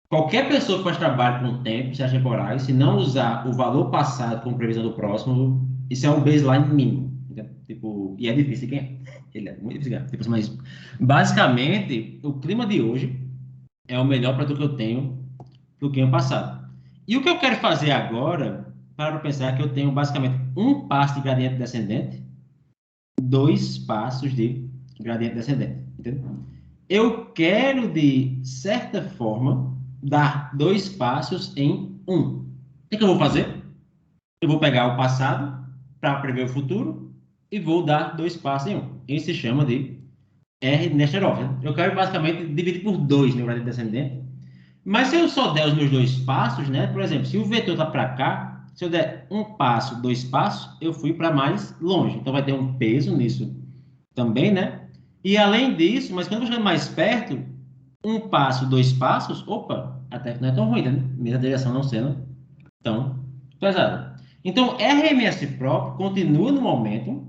Speaker 1: Qualquer pessoa que faz trabalho com tempo, seja temporais, se não usar o valor passado como previsão do próximo, isso é um baseline mínimo. Entende? Tipo, e é difícil quem é. Ele é muito difícil. Tipo, mas, basicamente, o clima de hoje é o melhor para tudo que eu tenho do clima passado. E o que eu quero fazer agora, para pensar que eu tenho basicamente um passo de gradiente descendente, 2 passos de gradiente descendente. Entendeu? Eu quero, de certa forma, dar 2 passos em 1. O que eu vou fazer? Eu vou pegar o passado para prever o futuro e vou dar 2 passos em 1. Isso se chama de R Nesterov. Né? Eu quero basicamente dividir por 2 no gradiente descendente. Mas se eu só der os meus 2 passos, né? Por exemplo, se o vetor está para cá, se eu der 1 passo, 2 passos, eu fui para mais longe. Então vai ter um peso nisso também, né? E além disso, mas quando eu chegar mais perto, 1 passo, 2 passos, opa, até que não é tão ruim, né? Mesma direção não sendo tão pesada. Então, RMS próprio continua no momento,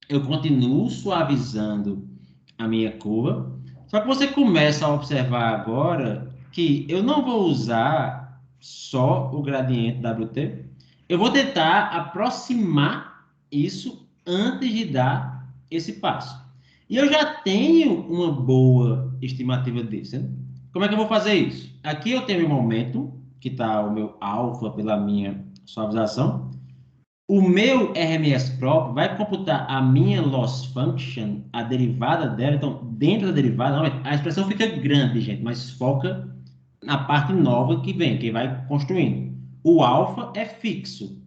Speaker 1: eu continuo suavizando a minha curva, só que você começa a observar agora que eu não vou usar só o gradiente WT, eu vou tentar aproximar isso antes de dar esse passo. E eu já tenho uma boa estimativa disso. Né? Como é que eu vou fazer isso? Aqui eu tenho o momento, que está o meu alfa pela minha suavização. O meu RMS próprio vai computar a minha loss function, a derivada dela. Então, dentro da derivada, a expressão fica grande, gente, mas foca na parte nova que vem, que vai construindo. O alfa é fixo.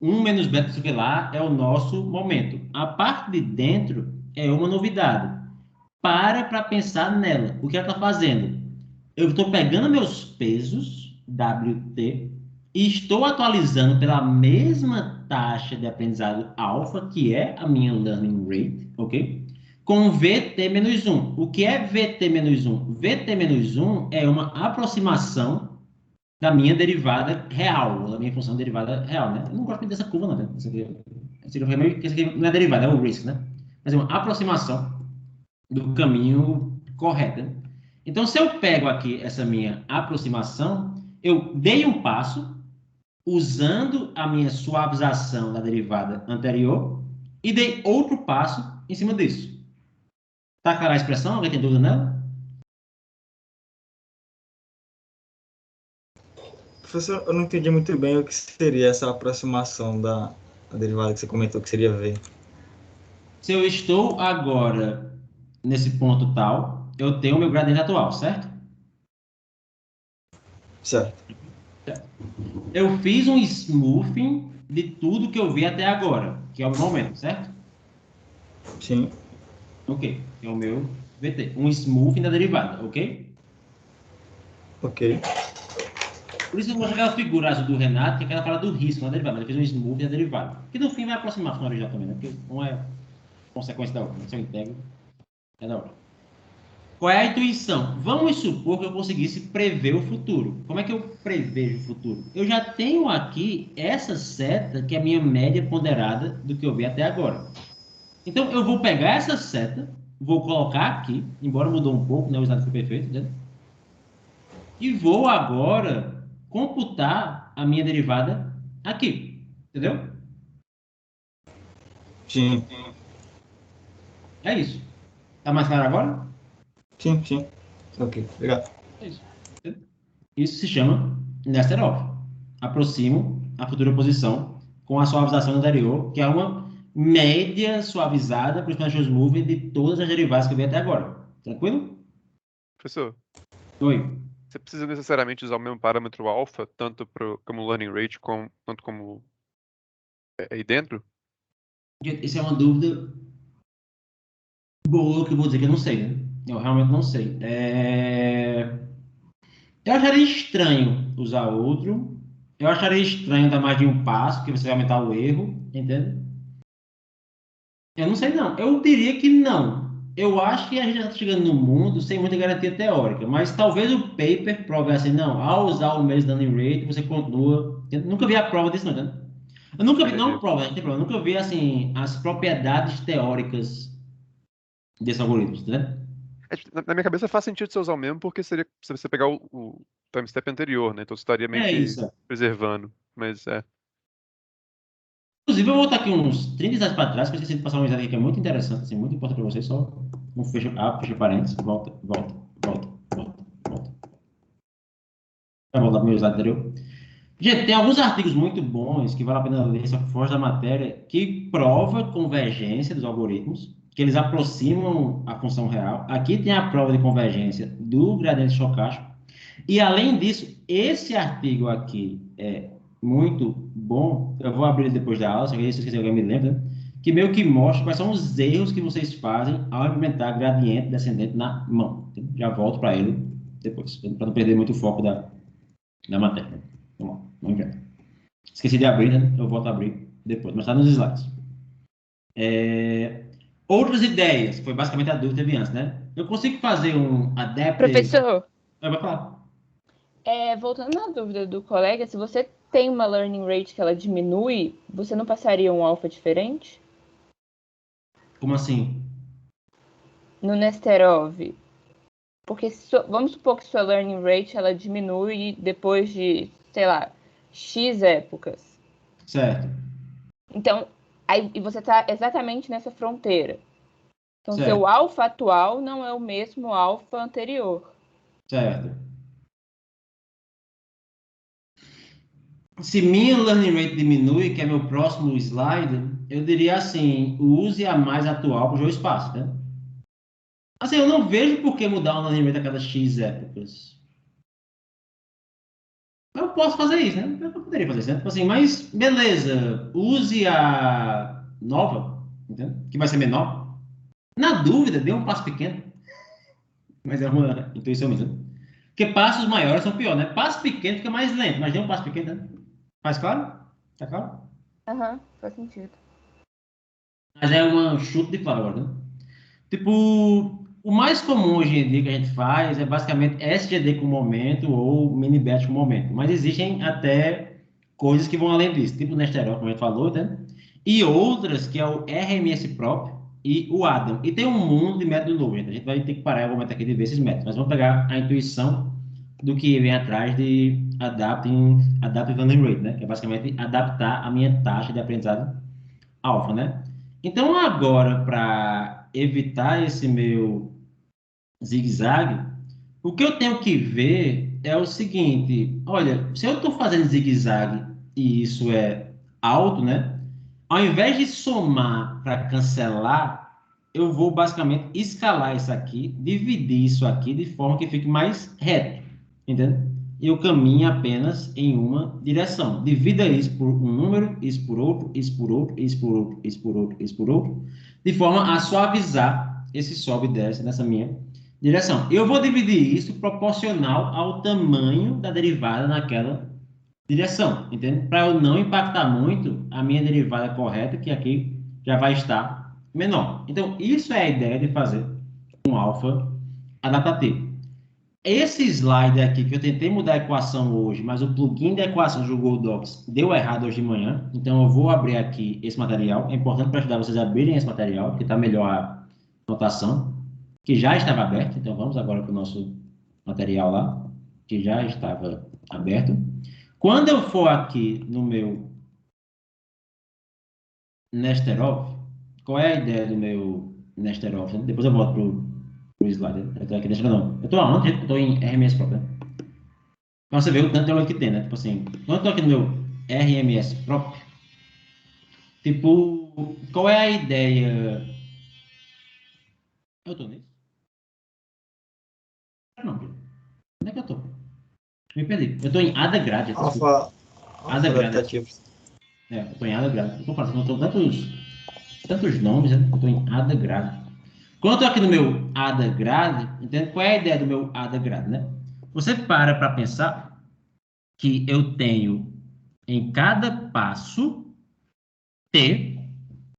Speaker 1: 1 menos beta, sei lá, é o nosso momento. A parte de dentro é uma novidade. Para pensar nela. O que ela está fazendo? Eu estou pegando meus pesos, WT, e estou atualizando pela mesma taxa de aprendizado alfa, que é a minha learning rate, ok? Com VT-1. O que é VT-1? VT-1 é uma aproximação da minha derivada real, da minha função derivada real, né? Eu não gosto muito dessa curva, não, né? Esse aqui não é derivada, é o risk, né? Mas é uma aproximação do caminho correto, né? Então, se eu pego aqui essa minha aproximação, eu dei um passo usando a minha suavização da derivada anterior e dei outro passo em cima disso. Tá clara a expressão? Alguém tem dúvida nela?
Speaker 8: Professor, eu não entendi muito bem o que seria essa aproximação da derivada que você comentou que seria V.
Speaker 1: Se eu estou agora nesse ponto tal, eu tenho o meu gradiente atual, certo?
Speaker 8: Certo.
Speaker 1: Eu fiz um smoothing de tudo que eu vi até agora, que é o meu momento, certo?
Speaker 8: Sim.
Speaker 1: Ok, é o meu VT. Um smoothing da derivada, ok?
Speaker 8: Ok.
Speaker 1: Por isso eu gosto daquela figura azul do Renato, que é aquela fala do risco na derivada. Ele fez um smoothing da derivada. Que no fim vai aproximar com a original também, né? Porque um é consequência da outra. Né? Se eu integro, é da outra. Qual é a intuição? Vamos supor que eu conseguisse prever o futuro. Como é que eu prevejo o futuro? Eu já tenho aqui essa seta, que é a minha média ponderada do que eu vi até agora. Então, eu vou pegar essa seta, vou colocar aqui, embora mudou um pouco, né? O estado foi perfeito, né? E vou agora computar a minha derivada aqui. Entendeu?
Speaker 8: Sim.
Speaker 1: É isso. Tá mais claro agora?
Speaker 8: Sim, sim. Ok, obrigado.
Speaker 1: É isso. Isso se chama Nesterov. Aproximo a futura posição com a suavização anterior, que é uma média suavizada para os Nations Moving de todas as derivadas que eu vi até agora. Tranquilo?
Speaker 3: Professor,
Speaker 1: Oi.
Speaker 3: você precisa necessariamente usar o mesmo parâmetro alfa, tanto como learning rate, tanto como aí dentro?
Speaker 1: Gente, isso é uma dúvida boa que eu vou dizer que eu não sei, né? Eu realmente não sei. Eu acharia estranho usar outro. Eu acharia estranho dar mais de um passo, que você vai aumentar o erro, entende? Eu não sei, não. Eu diria que não. Eu acho que a gente já está chegando no mundo sem muita garantia teórica, mas talvez o paper prove assim, não, ao usar o mesmo learning rate, você continua. Eu nunca vi a prova disso, não, entende? Eu nunca vi, não
Speaker 3: Entendi.
Speaker 1: prova, não tem prova, eu nunca vi, assim, as propriedades teóricas desse algoritmo, entendeu?
Speaker 3: Tipo, na minha cabeça faz sentido você usar o mesmo, porque seria se você pegar o time step anterior, né? Então você estaria meio
Speaker 1: É
Speaker 3: que
Speaker 1: isso.
Speaker 3: preservando. Mas é.
Speaker 1: Inclusive, eu vou voltar aqui uns 30 slides para trás, que eu esqueci de passar uma slide aqui que é muito interessante, assim, muito importante para vocês, só um fecha parênteses, volta, volta, volta, volta, volta. Vai voltar para o meu slide anterior. Gente, tem alguns artigos muito bons que vale a pena ler, só que foge da matéria, que prova convergência dos algoritmos, que eles aproximam a função real. Aqui tem a prova de convergência do gradiente estocástico. E, além disso, esse artigo aqui é muito bom. Eu vou abrir ele depois da aula, se eu esquecer alguém me lembra, né? Que meio que mostra quais são os erros que vocês fazem ao implementar gradiente descendente na mão. Já volto para ele depois, para não perder muito o foco da matéria. Vamos lá, vamos em frente. Esqueci de abrir, né? Eu volto a abrir depois, mas está nos slides. Outras ideias, foi basicamente a dúvida que teve antes, né? Eu consigo fazer um adaptive...
Speaker 2: Professor,
Speaker 1: Vai falar.
Speaker 2: voltando na dúvida do colega, se você tem uma learning rate que ela diminui, você não passaria um alfa diferente?
Speaker 1: Como assim?
Speaker 2: No Nesterov. Porque vamos supor que sua learning rate ela diminui depois de, sei lá, X épocas.
Speaker 1: Certo,
Speaker 2: Então, e você está exatamente nessa fronteira. Então, seu
Speaker 1: certo,
Speaker 2: alfa atual não é o mesmo alfa anterior.
Speaker 1: certo. Se minha learning rate diminui, que é meu próximo slide, eu diria assim, use a mais atual para o espaço, né? Assim, eu não vejo por que mudar uma learning rate a cada X épocas. Eu posso fazer isso, né? Eu poderia fazer isso, né? Tipo assim, mas beleza, use a nova, entendeu? Que vai ser menor. Na dúvida, dê um passo pequeno, mas é uma intuição mesmo. Porque passos maiores são pior, né? Passo pequeno fica mais lento, mas dê um passo pequeno, né? Faz claro? Tá claro?
Speaker 2: Aham, faz sentido.
Speaker 1: Mas é uma chute de fora agora, né? Tipo, o mais comum hoje em dia que a gente faz é basicamente SGD com momento ou mini batch com momento. Mas existem até coisas que vão além disso, tipo o Nesterov, como a gente falou, né? E outras que é o RMS próprio e o Adam. E tem um mundo de método novo, gente. A gente vai ter que parar em algum momento aqui de ver esses métodos. Mas vamos pegar a intuição do que vem atrás de Adaptive Learning Rate, né? Que é basicamente adaptar a minha taxa de aprendizado alfa, né? Então, agora, para evitar esse meu zigue-zague, o que eu tenho que ver é o seguinte, olha, se eu estou fazendo zigue-zague e isso é alto, né? Ao invés de somar para cancelar, eu vou basicamente escalar isso aqui, dividir isso aqui de forma que fique mais reto, entendeu? Eu caminho apenas em uma direção. Divida isso por um número, isso por outro, isso por outro, isso por outro, isso por outro, isso por outro, de forma a suavizar esse sobe e desce nessa minha direção. Eu vou dividir isso proporcional ao tamanho da derivada naquela direção, entende? Para eu não impactar muito a minha derivada correta, que aqui já vai estar menor. Então, isso é a ideia de fazer um alfa adaptativo. Esse slide aqui, que eu tentei mudar a equação hoje, mas o plugin da equação do Google Docs deu errado hoje de manhã, então eu vou abrir aqui esse material. É importante para ajudar vocês a abrirem esse material, porque está melhor a notação, que já estava aberto. Então, vamos agora para o nosso material lá, que já estava aberto. Quando eu for aqui no meu Nesterov, qual é a ideia do meu Nesterov? Depois eu volto pro slide. Eu estou aqui, deixa eu não. Eu estou aonde? Eu estou em RMS Pro, né? Então você vê o tanto de aula que tem, né? Tipo assim, quando eu estou aqui no meu RMS Pro, tipo, qual é a ideia? Eu estou nisso? Não, onde é que eu estou? Me perdi. Eu estou em Ada Grade.
Speaker 8: Alfa
Speaker 1: Ada Grade.
Speaker 8: adaptativo.
Speaker 1: É, eu estou em Ada Grade. Eu tô falando, eu tantos nomes, né? Eu estou em Ada Grade. Quando eu estou aqui no meu Ada Grade, entende? Qual é a ideia do meu Ada Grade, né? Você para pensar que eu tenho em cada passo T,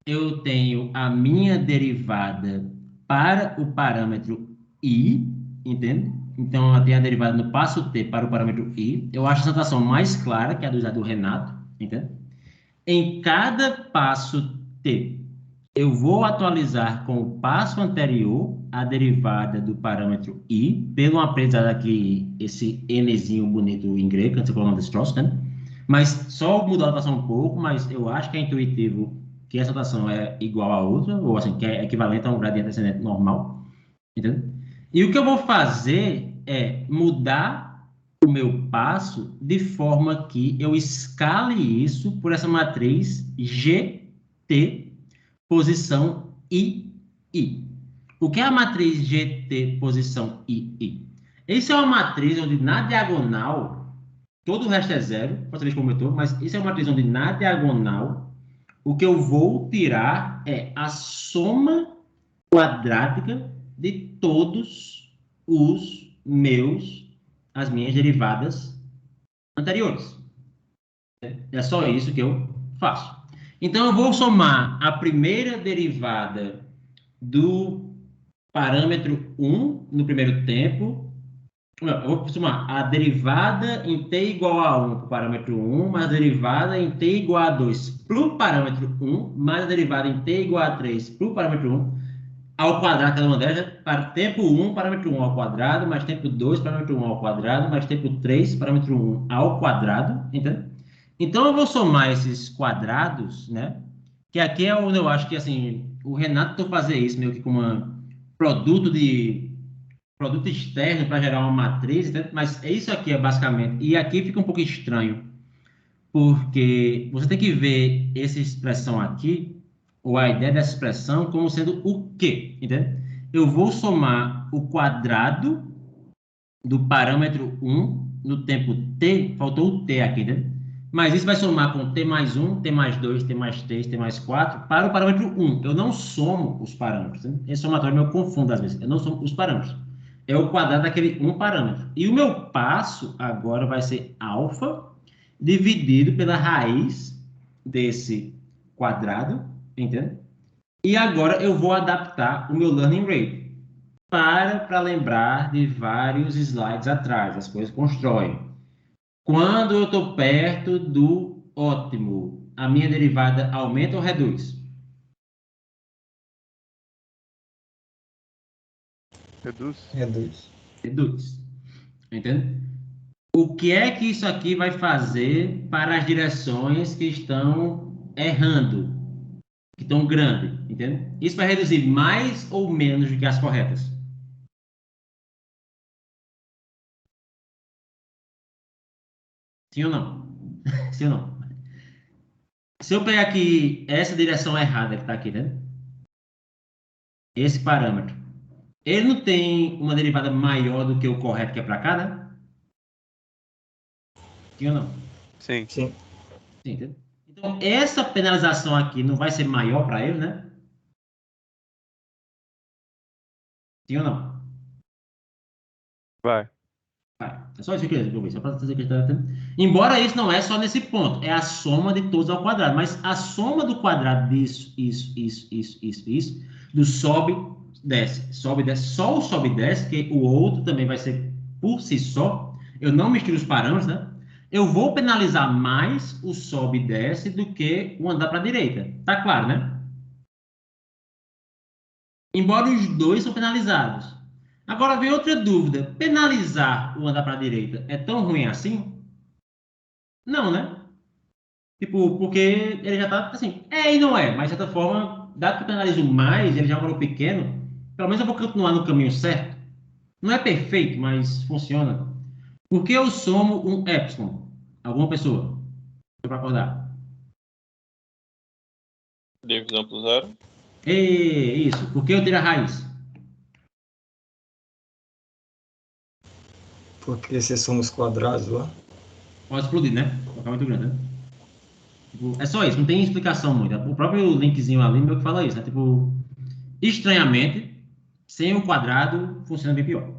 Speaker 1: eu tenho a minha derivada para o parâmetro I, entende? Então, eu tenho a derivada no passo T para o parâmetro I. Eu acho essa notação mais clara que a do Renato, entende? Em cada passo T, eu vou atualizar com o passo anterior a derivada do parâmetro I, pelo aprendizado aqui, esse Nzinho bonito em grego, antes de falar desse troço, né? Mas só mudar a notação um pouco, mas eu acho que é intuitivo que essa notação é igual a outra, ou assim, que é equivalente a um gradiente ascendente normal, entendeu? E o que eu vou fazer é mudar o meu passo de forma que eu escale isso por essa matriz GT, posição II. O que é a matriz GT, posição II? Essa é uma matriz onde na diagonal, todo o resto é zero, pode ser como eu estou, mas isso é uma matriz onde na diagonal, o que eu vou tirar é a soma quadrática de todos as minhas derivadas anteriores. É só isso que eu faço. Então, eu vou somar a primeira derivada do parâmetro 1 no primeiro tempo. Eu vou somar a derivada em t igual a 1 para o parâmetro 1, mais a derivada em t igual a 2 para o parâmetro 1, mais a derivada em t igual a 3 para o parâmetro 1, ao quadrado, cada uma delas, para tempo 1, parâmetro 1 ao quadrado, mais tempo 2, parâmetro 1 ao quadrado, mais tempo 3, parâmetro 1 ao quadrado, entendeu? Então, eu vou somar esses quadrados, né? Que aqui é onde eu acho que, assim, o Renato tentou fazer isso, meio que com um produto externo para gerar uma matriz, né? Mas isso aqui é basicamente... E aqui fica um pouco estranho, porque você tem que ver essa expressão aqui, ou a ideia dessa expressão, como sendo o quê, entendeu? Eu vou somar o quadrado do parâmetro 1 no tempo t, faltou o t aqui, entendeu? Mas isso vai somar com t mais 1, t mais 2, t mais 3, t mais 4, para o parâmetro 1. Eu não somo os parâmetros. Né? Esse somatório eu confundo às vezes. Eu não somo os parâmetros. É o quadrado daquele um parâmetro. E o meu passo agora vai ser alfa dividido pela raiz desse quadrado, entende? E agora eu vou adaptar o meu learning rate para lembrar de vários slides atrás. As coisas constroem. Quando eu estou perto do ótimo, a minha derivada aumenta ou reduz?
Speaker 3: Reduz.
Speaker 1: Reduz. Entende? O que é que isso aqui vai fazer para as direções que estão errando, que estão grandes? Entende? Isso vai reduzir mais ou menos do que as corretas? Sim ou não? Sim ou não? Se eu pegar aqui essa direção errada que está aqui, né? Esse parâmetro, ele não tem uma derivada maior do que o correto que é para cá, né? Sim ou não?
Speaker 3: Sim.
Speaker 8: Sim.
Speaker 1: Sim, entendeu? Então, essa penalização aqui não vai ser maior para ele, né? Sim ou não?
Speaker 3: Vai.
Speaker 1: É só isso que eu queria ver, só para dizer que está tendo. Embora isso não é só nesse ponto, é a soma de todos ao quadrado, mas a soma do quadrado disso, isso, do sobe, desce, só o sobe e desce, que o outro também vai ser por si só, eu não misturo os parâmetros, né? Eu vou penalizar mais o sobe e desce do que o andar para a direita. Tá claro, né? Embora os dois são penalizados. Agora vem outra dúvida. Penalizar o andar para a direita é tão ruim assim? Não, né? Tipo, porque ele já tá assim, e não é, mas de certa forma, dado que eu penalizo mais, ele já é um valor pequeno, pelo menos eu vou continuar no caminho certo. Não é perfeito, mas funciona. Por que eu somo um epsilon? Alguma pessoa? Para acordar.
Speaker 10: Divisão por zero.
Speaker 1: Isso. Por que eu tiro a raiz?
Speaker 8: Porque se somos quadrados lá.
Speaker 1: Pode explodir, né? Vai ficar muito grande, né? Tipo, é só isso, não tem explicação muito. O próprio linkzinho ali meio que fala isso, né? Tipo, estranhamente, sem o quadrado, funciona bem pior.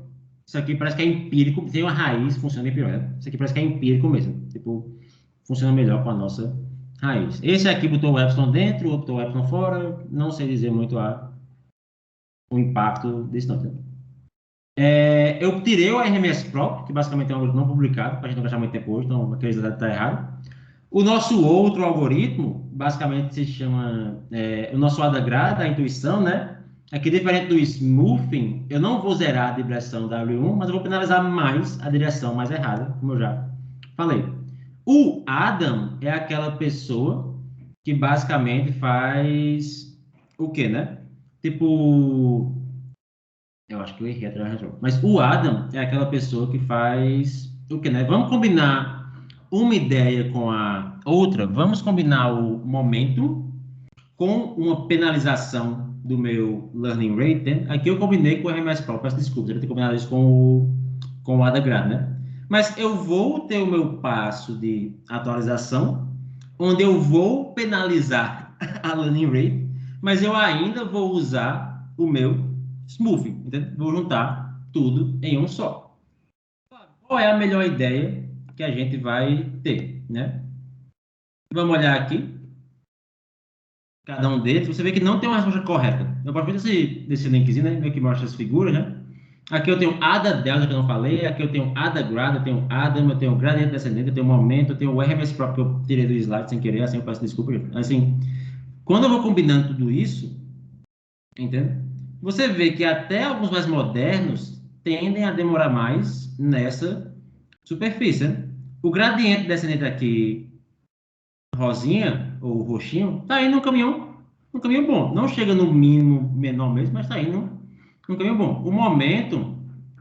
Speaker 1: Isso aqui parece que é empírico, tem uma raiz, funciona bem pior. Né? Isso aqui parece que é empírico mesmo. Tipo, funciona melhor com a nossa raiz. Esse aqui botou o epsilon dentro, o outro botou o epsilon fora. Não sei dizer muito o impacto desse não. Tá? Eu tirei o RMS Pro, que basicamente é um algoritmo não publicado, para a gente não gastar muito tempo hoje, então aquele resultado está errado. O nosso outro algoritmo, basicamente se chama, o nosso ADA-grad, a intuição, né? Aqui, diferente do smoothing, eu não vou zerar a direção W1, mas eu vou penalizar mais a direção mais errada, como eu já falei. O Adam é aquela pessoa que basicamente faz o quê, né? Tipo, eu acho que eu errei atrás do mas o Adam é aquela pessoa que faz o quê, né? Vamos combinar uma ideia com a outra, vamos combinar o momento com uma penalização do meu learning rate, né? Aqui eu combinei com o RMS Pro, peço desculpas, eu tenho que combinar isso com o AdaGrad, né? Mas eu vou ter o meu passo de atualização, onde eu vou penalizar a learning rate, mas eu ainda vou usar o meu smoothing, entendeu? Vou juntar tudo em um só. Qual é a melhor ideia que a gente vai ter, né? Vamos olhar aqui, cada um deles, você vê que não tem uma resposta correta. Eu gosto muito desse linkzinho, né? Que mostra as figuras, né? Aqui eu tenho ADA delta, que eu não falei. Aqui eu tenho ADA grad, eu tenho ADAM, eu tenho gradiente descendente, eu tenho momento, eu tenho o RMS próprio que eu tirei do slide sem querer, assim eu peço desculpa. Assim, quando eu vou combinando tudo isso, entende? Você vê que até alguns mais modernos tendem a demorar mais nessa superfície, né? O gradiente descendente aqui, rosinha, ou roxinho, tá indo num caminho bom. Não chega no mínimo menor mesmo, mas tá indo num caminho bom. O momento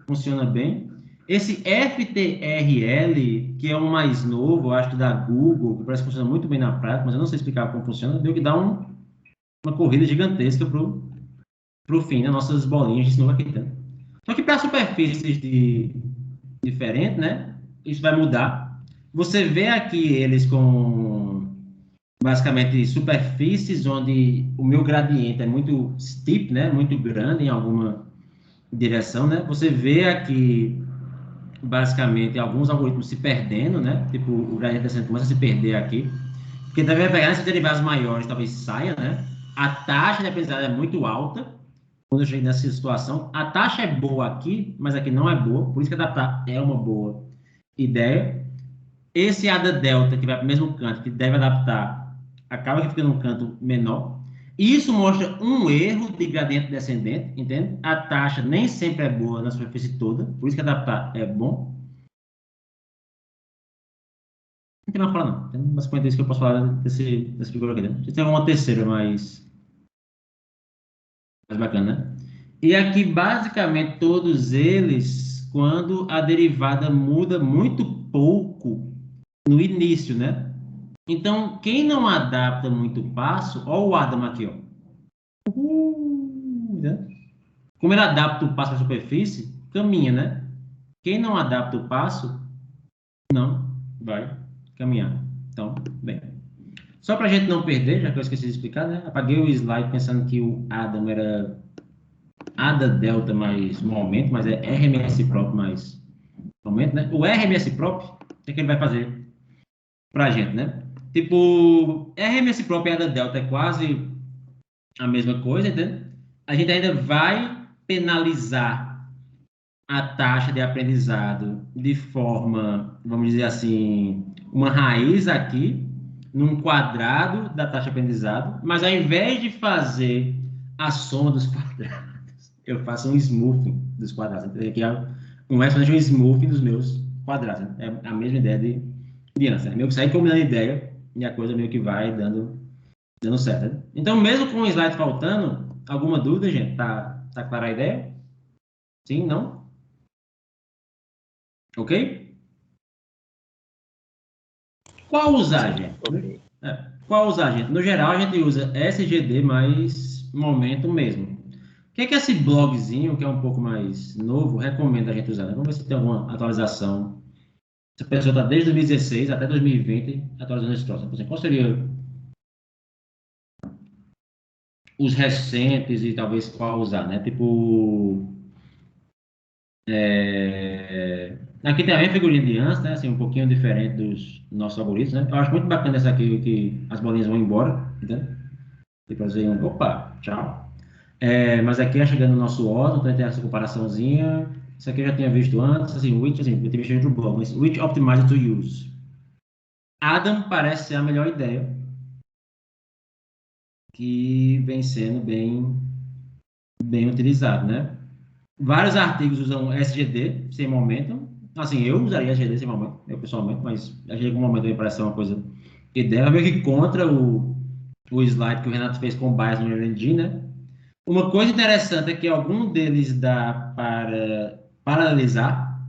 Speaker 1: funciona bem. Esse FTRL, que é um mais novo, eu acho que da Google, que parece que funciona muito bem na prática, mas eu não sei explicar como funciona, deu que dar uma corrida gigantesca pro fim, né? Nossas bolinhas de sinuca aqui dentro. Só que para superfícies diferentes, né? Isso vai mudar. Você vê aqui eles com basicamente superfícies onde o meu gradiente é muito steep, né? Muito grande em alguma direção, né? Você vê aqui basicamente alguns algoritmos se perdendo, né? Tipo, o gradiente descendente começa a se perder aqui. Porque também vai pegar nesses derivados maiores, talvez saia, né? A taxa de aprendizagem é muito alta quando eu cheguei nessa situação. A taxa é boa aqui, mas aqui não é boa, por isso que adaptar é uma boa ideia. Esse ADA delta, que vai para o mesmo canto, que deve adaptar, acaba que fica num canto menor. Isso mostra um erro de gradiente descendente, entende? A taxa nem sempre é boa na superfície toda, por isso que adaptar é bom. Não tem mais pra falar, não. Tem basicamente isso que eu posso falar dessa figura aqui, né? Tem uma terceira mais bacana, né? E aqui, basicamente, todos eles, quando a derivada muda muito pouco no início, né? Então, quem não adapta muito o passo, ó o Adam aqui, ó. Né? Como ele adapta o passo para a superfície, caminha, né? Quem não adapta o passo, não vai caminhar. Então, bem. Só para a gente não perder, já que eu esqueci de explicar, né? Apaguei o slide pensando que o Adam era ADA delta mais um aumento, mas é RMS próprio mais aumento, né? O RMS próprio, o que é que ele vai fazer para a gente, né? Tipo, RMS próprio e ADA delta é quase a mesma coisa, entende? A gente ainda vai penalizar a taxa de aprendizado de forma, vamos dizer assim, uma raiz aqui, num quadrado da taxa de aprendizado, mas ao invés de fazer a soma dos quadrados, eu faço um smoothing dos quadrados. Então, aqui é um exponential smoothing dos meus quadrados. Né? É a mesma ideia de antes. Né? Meio que sai combinando a ideia e a coisa meio que vai dando certo. Né? Então, mesmo com o slide faltando, alguma dúvida, gente? Tá clara a ideia? Sim? Não? Ok? Qual usar, gente?
Speaker 10: Ok.
Speaker 1: Qual usar, gente? No geral, a gente usa SGD mais momento mesmo. O que é que esse blogzinho, que é um pouco mais novo, recomenda a gente usar? Né? Vamos ver se tem alguma atualização. Essa pessoa está desde 2016 até 2020 atualizando esse troço. Por exemplo, qual seria os recentes e talvez qual usar, né? Tipo... Aqui tem a minha figurinha de antes, né? Assim, um pouquinho diferente dos nossos algoritmos, né? Eu acho muito bacana essa aqui, que as bolinhas vão embora, entendeu? E fazer um... Opa, tchau. Mas aqui é chegando no nosso órgão, então tem essa comparaçãozinha. Isso aqui eu já tinha visto antes, assim, which, assim, eu tinha visto no blog, mas which optimizer to use? Adam parece ser a melhor ideia, que vem sendo bem utilizado, né? Vários artigos usam SGD sem momento. Assim, eu usaria SGD sem momento, eu pessoalmente, mas achei que algum momento me parece ser uma coisa ideia, meio que contra o slide que o Renato fez com base no LNG, né? Uma coisa interessante é que algum deles dá para paralelizar,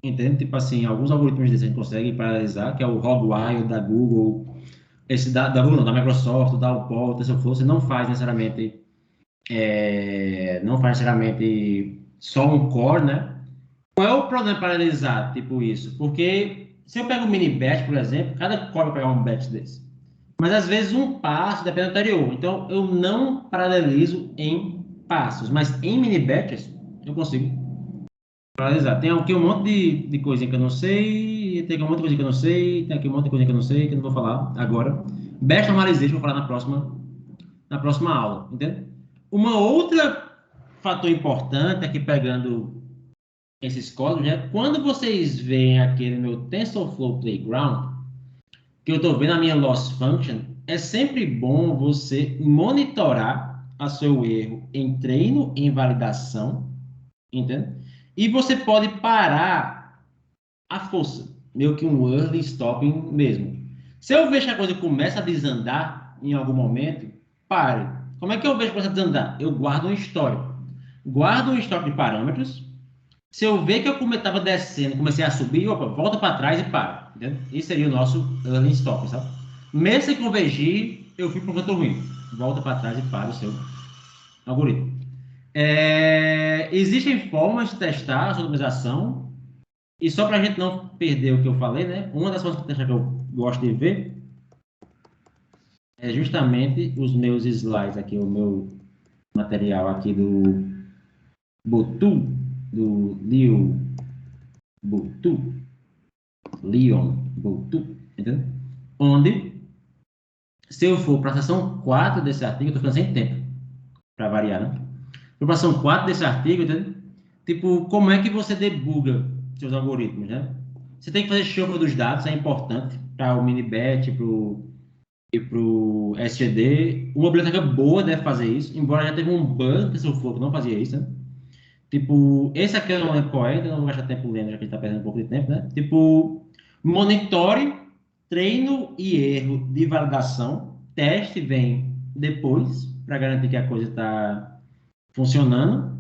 Speaker 1: entende? Tipo assim, alguns algoritmos desses a gente consegue paralelizar, que é o Hogwire da Google, esse da Google não, da Microsoft, da Upwork, o TensorFlow, você não faz necessariamente só um core, né? Qual é o problema paralelizar, tipo isso? Porque se eu pego um mini batch, por exemplo, cada core vai pegar um batch desse. Mas às vezes um passo depende do anterior. Então eu não paralelizo em passos, mas em mini batches eu consigo paralisar. Tem aqui um monte de coisinha que eu não sei, tem aqui um monte de coisinha que eu não sei, tem aqui um monte de coisinha que eu não sei, que eu não vou falar agora. Batch normalization eu vou falar na próxima aula, entende? Uma outra fator importante aqui pegando esses códigos é quando vocês veem aquele meu TensorFlow Playground, que eu estou vendo a minha loss function, é sempre bom você monitorar a seu erro em treino, em validação, entende? E você pode parar a força, meio que um early stopping mesmo. Se eu vejo que a coisa começa a desandar em algum momento, pare. Como é que eu vejo que começa a desandar? Eu guardo um histórico. Guardo um histórico de parâmetros. Se eu ver que eu estava descendo, comecei a subir, opa, volta para trás e para. Entendeu? Isso seria o nosso early stop, sabe? Mesmo sem convergir, eu fui para o canto ruim. Volta para trás e para o seu algoritmo. Existem formas de testar a sua otimização. E só para a gente não perder o que eu falei, né? Uma das formas de testar que eu gosto de ver é justamente os meus slides aqui, o meu material aqui do Botu, do Leon Botu, entendeu? Onde, se eu for para a seção 4 desse artigo, eu estou ficando sem tempo, para variar, né? Para a seção 4 desse artigo, entendeu? Tipo, como é que você debuga seus algoritmos, né? Você tem que fazer shuffle dos dados, é importante para o mini-batch e para o SGD. Uma biblioteca boa deve fazer isso, embora já teve um bug que seu que não fazia isso, né? Tipo, esse aqui eu não lembro qual é, então não vou gastar tempo lendo, já que a gente está perdendo um pouco de tempo, né? Tipo, monitore, treino e erro de validação. Teste vem depois, para garantir que a coisa está funcionando,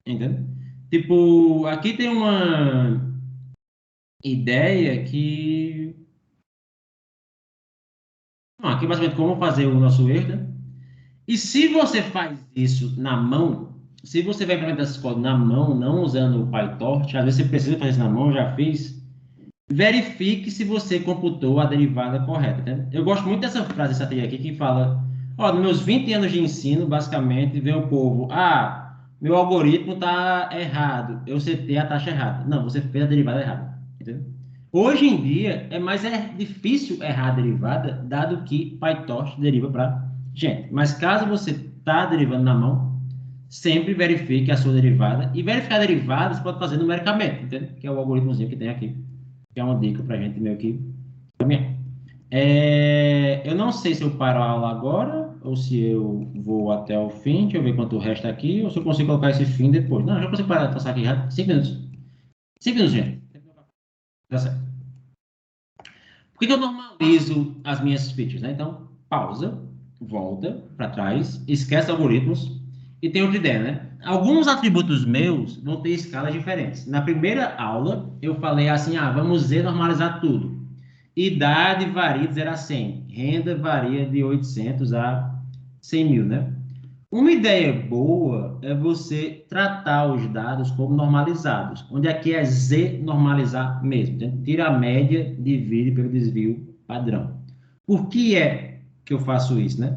Speaker 1: entendeu? Tipo, aqui tem uma ideia que Então, aqui basicamente como fazer o nosso erro, né? E se você faz isso na mão, se você vai implementar esse código na mão, não usando o PyTorch, às vezes você precisa fazer isso na mão, já fiz, verifique se você computou a derivada correta. Né? Eu gosto muito dessa frase, essa trilha aqui, que fala, ó, nos meus 20 anos de ensino, basicamente, vem o povo, meu algoritmo está errado, eu setei a taxa errada. Não, você fez a derivada errada. Entendeu? Hoje em dia, é mais difícil errar a derivada, dado que PyTorch deriva para gente. Mas caso você está derivando na mão, sempre verifique a sua derivada. E verificar a derivada você pode fazer numericamente, entendeu? Que é o algoritmozinho que tem aqui. Que é uma dica para a gente meio que caminhar. Eu não sei se eu paro a aula agora ou se eu vou até o fim. Deixa eu ver quanto resta aqui. Ou se eu consigo colocar esse fim depois. Não, já consigo parar, passar aqui já. 5 minutos. 5 minutos, gente. Tá certo. Por que eu normalizo as minhas features, né? Então, pausa, volta para trás, esquece algoritmos e tem outra ideia, né? Alguns atributos meus vão ter escalas diferentes. Na primeira aula, eu falei assim, vamos normalizar tudo. Idade varia de 0 a 100. Renda varia de 800 a 100 mil, né? Uma ideia boa é você tratar os dados como normalizados, onde aqui é Z normalizar mesmo. Então, tira a média, divide pelo desvio padrão. Por que é que eu faço isso, né?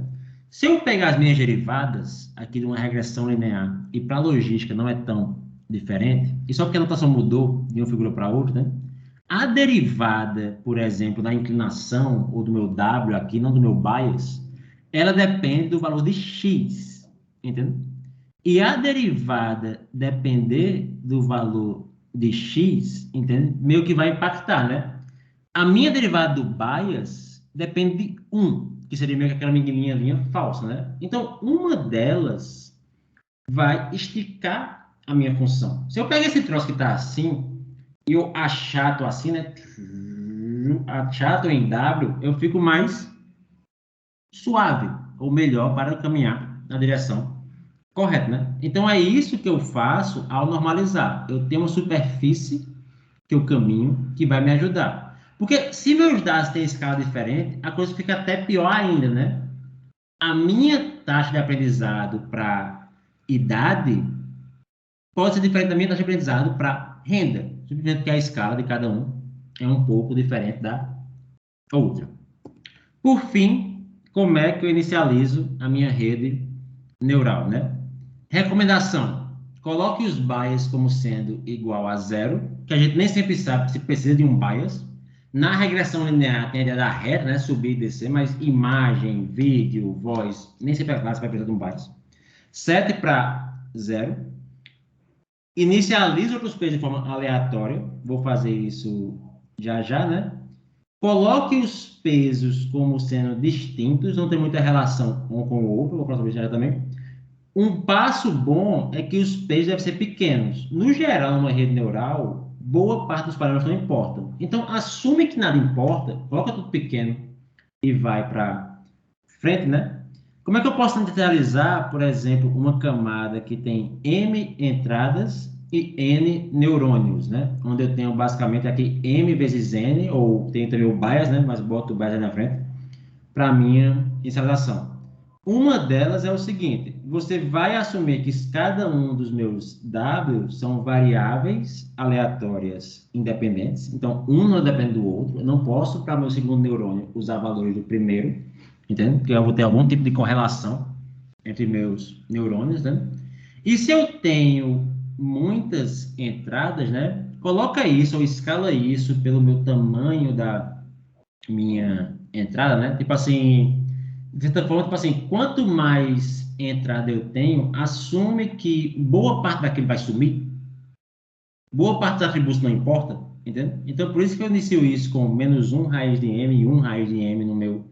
Speaker 1: Se eu pegar as minhas derivadas aqui de uma regressão linear e para a logística não é tão diferente, e só porque a notação mudou de uma figura para outra, né? A derivada, por exemplo, da inclinação ou do meu W aqui, não do meu bias, ela depende do valor de x. Entendeu? E a derivada depender do valor de x, entende? Meio que vai impactar, né? A minha derivada do bias depende de 1, que seria meio que aquela linha falsa, né? Então, uma delas vai esticar a minha função. Se eu pegar esse troço que está assim, e eu achato assim, né? Achato em W, eu fico mais suave, ou melhor, para caminhar na direção correta, né? Então, é isso que eu faço ao normalizar. Eu tenho uma superfície que eu caminho que vai me ajudar. Porque se meus dados têm escala diferente, a coisa fica até pior ainda, né? A minha taxa de aprendizado para idade pode ser diferente da minha taxa de aprendizado para renda. Simplesmente porque a escala de cada um é um pouco diferente da outra. Por fim, como é que eu inicializo a minha rede neural, né? Recomendação: coloque os bias como sendo igual a 0, que a gente nem sempre sabe se precisa de um bias. Na regressão linear tem a ideia da reta, né? Subir e descer, mas imagem, vídeo, voz, nem sempre é claro se vai precisar de um bias. 7 para 0. Inicialize outros pesos de forma aleatória. Vou fazer isso já, né? Coloque os pesos como sendo distintos, não tem muita relação um com o outro, vou falar sobre isso já também. Um passo bom é que os pesos devem ser pequenos. No geral, numa rede neural, boa parte dos parâmetros não importam. Então, assume que nada importa, coloca tudo pequeno e vai para frente, né? Como é que eu posso centralizar, por exemplo, uma camada que tem M entradas e N neurônios, né? Onde eu tenho basicamente aqui M vezes N, ou tem também o bias, né? Mas boto o bias aí na frente, para a minha inicialização. Uma delas é o seguinte: você vai assumir que cada um dos meus W são variáveis aleatórias independentes. Então, um não depende do outro. Eu não posso, para meu segundo neurônio, usar valores do primeiro, entende? Porque eu vou ter algum tipo de correlação entre meus neurônios, né? E se eu tenho muitas entradas, né? Coloca isso ou escala isso pelo meu tamanho da minha entrada, né? Tipo assim, de certa forma, tipo assim, quanto mais entrada eu tenho, assume que boa parte daquilo vai sumir, boa parte dos atributos não importa, entendeu? Então, por isso que eu inicio isso com -1 raiz de M e 1 raiz de M no meu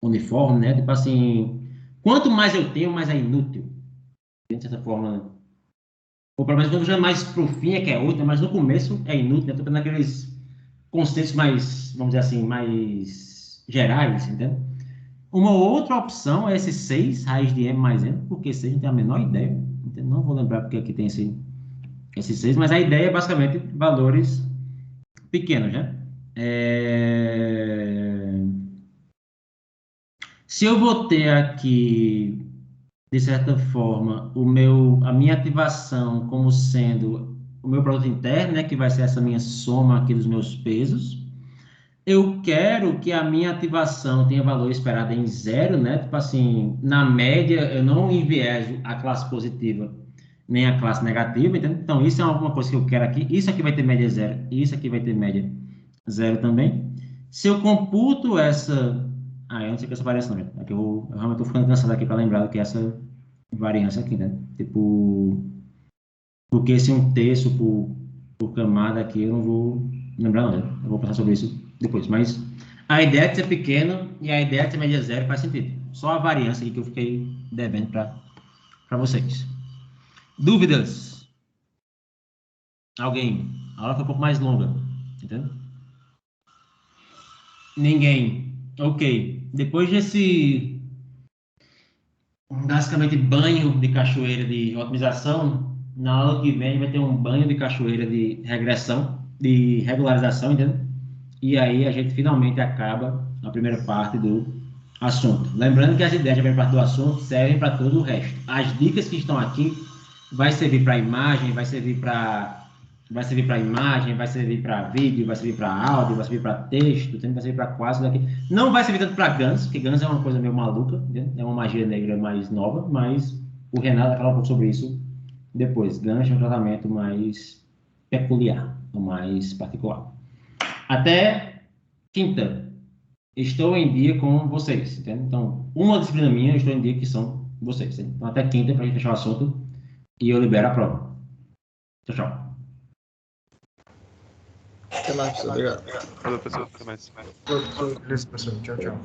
Speaker 1: uniforme, né? Tipo assim, quanto mais eu tenho, mais é inútil. De certa forma, ou pelo menos quando já é mais pro fim é que é útil, mas no começo é inútil, né? Tô pegando aqueles conceitos mais, vamos dizer assim, mais gerais, entendeu? Uma outra opção é esse 6, raiz de M mais N, porque 6 não tem a menor ideia, entendeu? Não vou lembrar porque aqui tem esse 6, mas a ideia é basicamente valores pequenos, né? Se eu vou ter aqui, de certa forma, a minha ativação como sendo o meu produto interno, né, que vai ser essa minha soma aqui dos meus pesos, eu quero que a minha ativação tenha valor esperado em 0, né? Tipo assim, na média, eu não envieso a classe positiva nem a classe negativa, entendeu? Então, isso é alguma coisa que eu quero aqui. Isso aqui vai ter média 0, e isso aqui vai ter média 0 também. Se eu computo essa... eu não sei o que é essa variação, né? É que eu realmente estou ficando cansado aqui para lembrar do que é essa variância aqui, né? Tipo, porque esse 1/3 por camada aqui, eu não vou lembrar, não, né? Eu vou passar sobre isso depois. Mas a ideia de ser pequeno e a ideia de ser média 0 faz sentido. Só a variância aqui que eu fiquei devendo para vocês. Dúvidas? Alguém? A aula foi um pouco mais longa, entendeu? Ninguém. Ok. Depois desse, basicamente, banho de cachoeira de otimização, na aula que vem vai ter um banho de cachoeira de regressão, de regularização, entendeu? E aí a gente finalmente acaba a primeira parte do assunto. Lembrando que as ideias da primeira parte do assunto servem para todo o resto. As dicas que estão aqui vai servir para imagem, vai servir para imagem, vai servir para vídeo, vai servir para áudio, vai servir para texto, vai servir para quase tudo aqui. Não vai servir tanto para Gans, porque Gans é uma coisa meio maluca, entendeu? É uma magia negra mais nova, mas o Renato vai falar um pouco sobre isso depois. Gans é um tratamento mais peculiar, mais particular. Até quinta, estou em dia com vocês, entende? Então, uma disciplina minha, eu estou em dia que são vocês. Entende? Então, até quinta, para a gente fechar o assunto, e eu libero a prova. Tchau, tchau.
Speaker 8: Até mais, professor. Obrigado.
Speaker 3: Valeu, pessoal. Até mais.
Speaker 7: Beleza, professor. Tchau, tchau.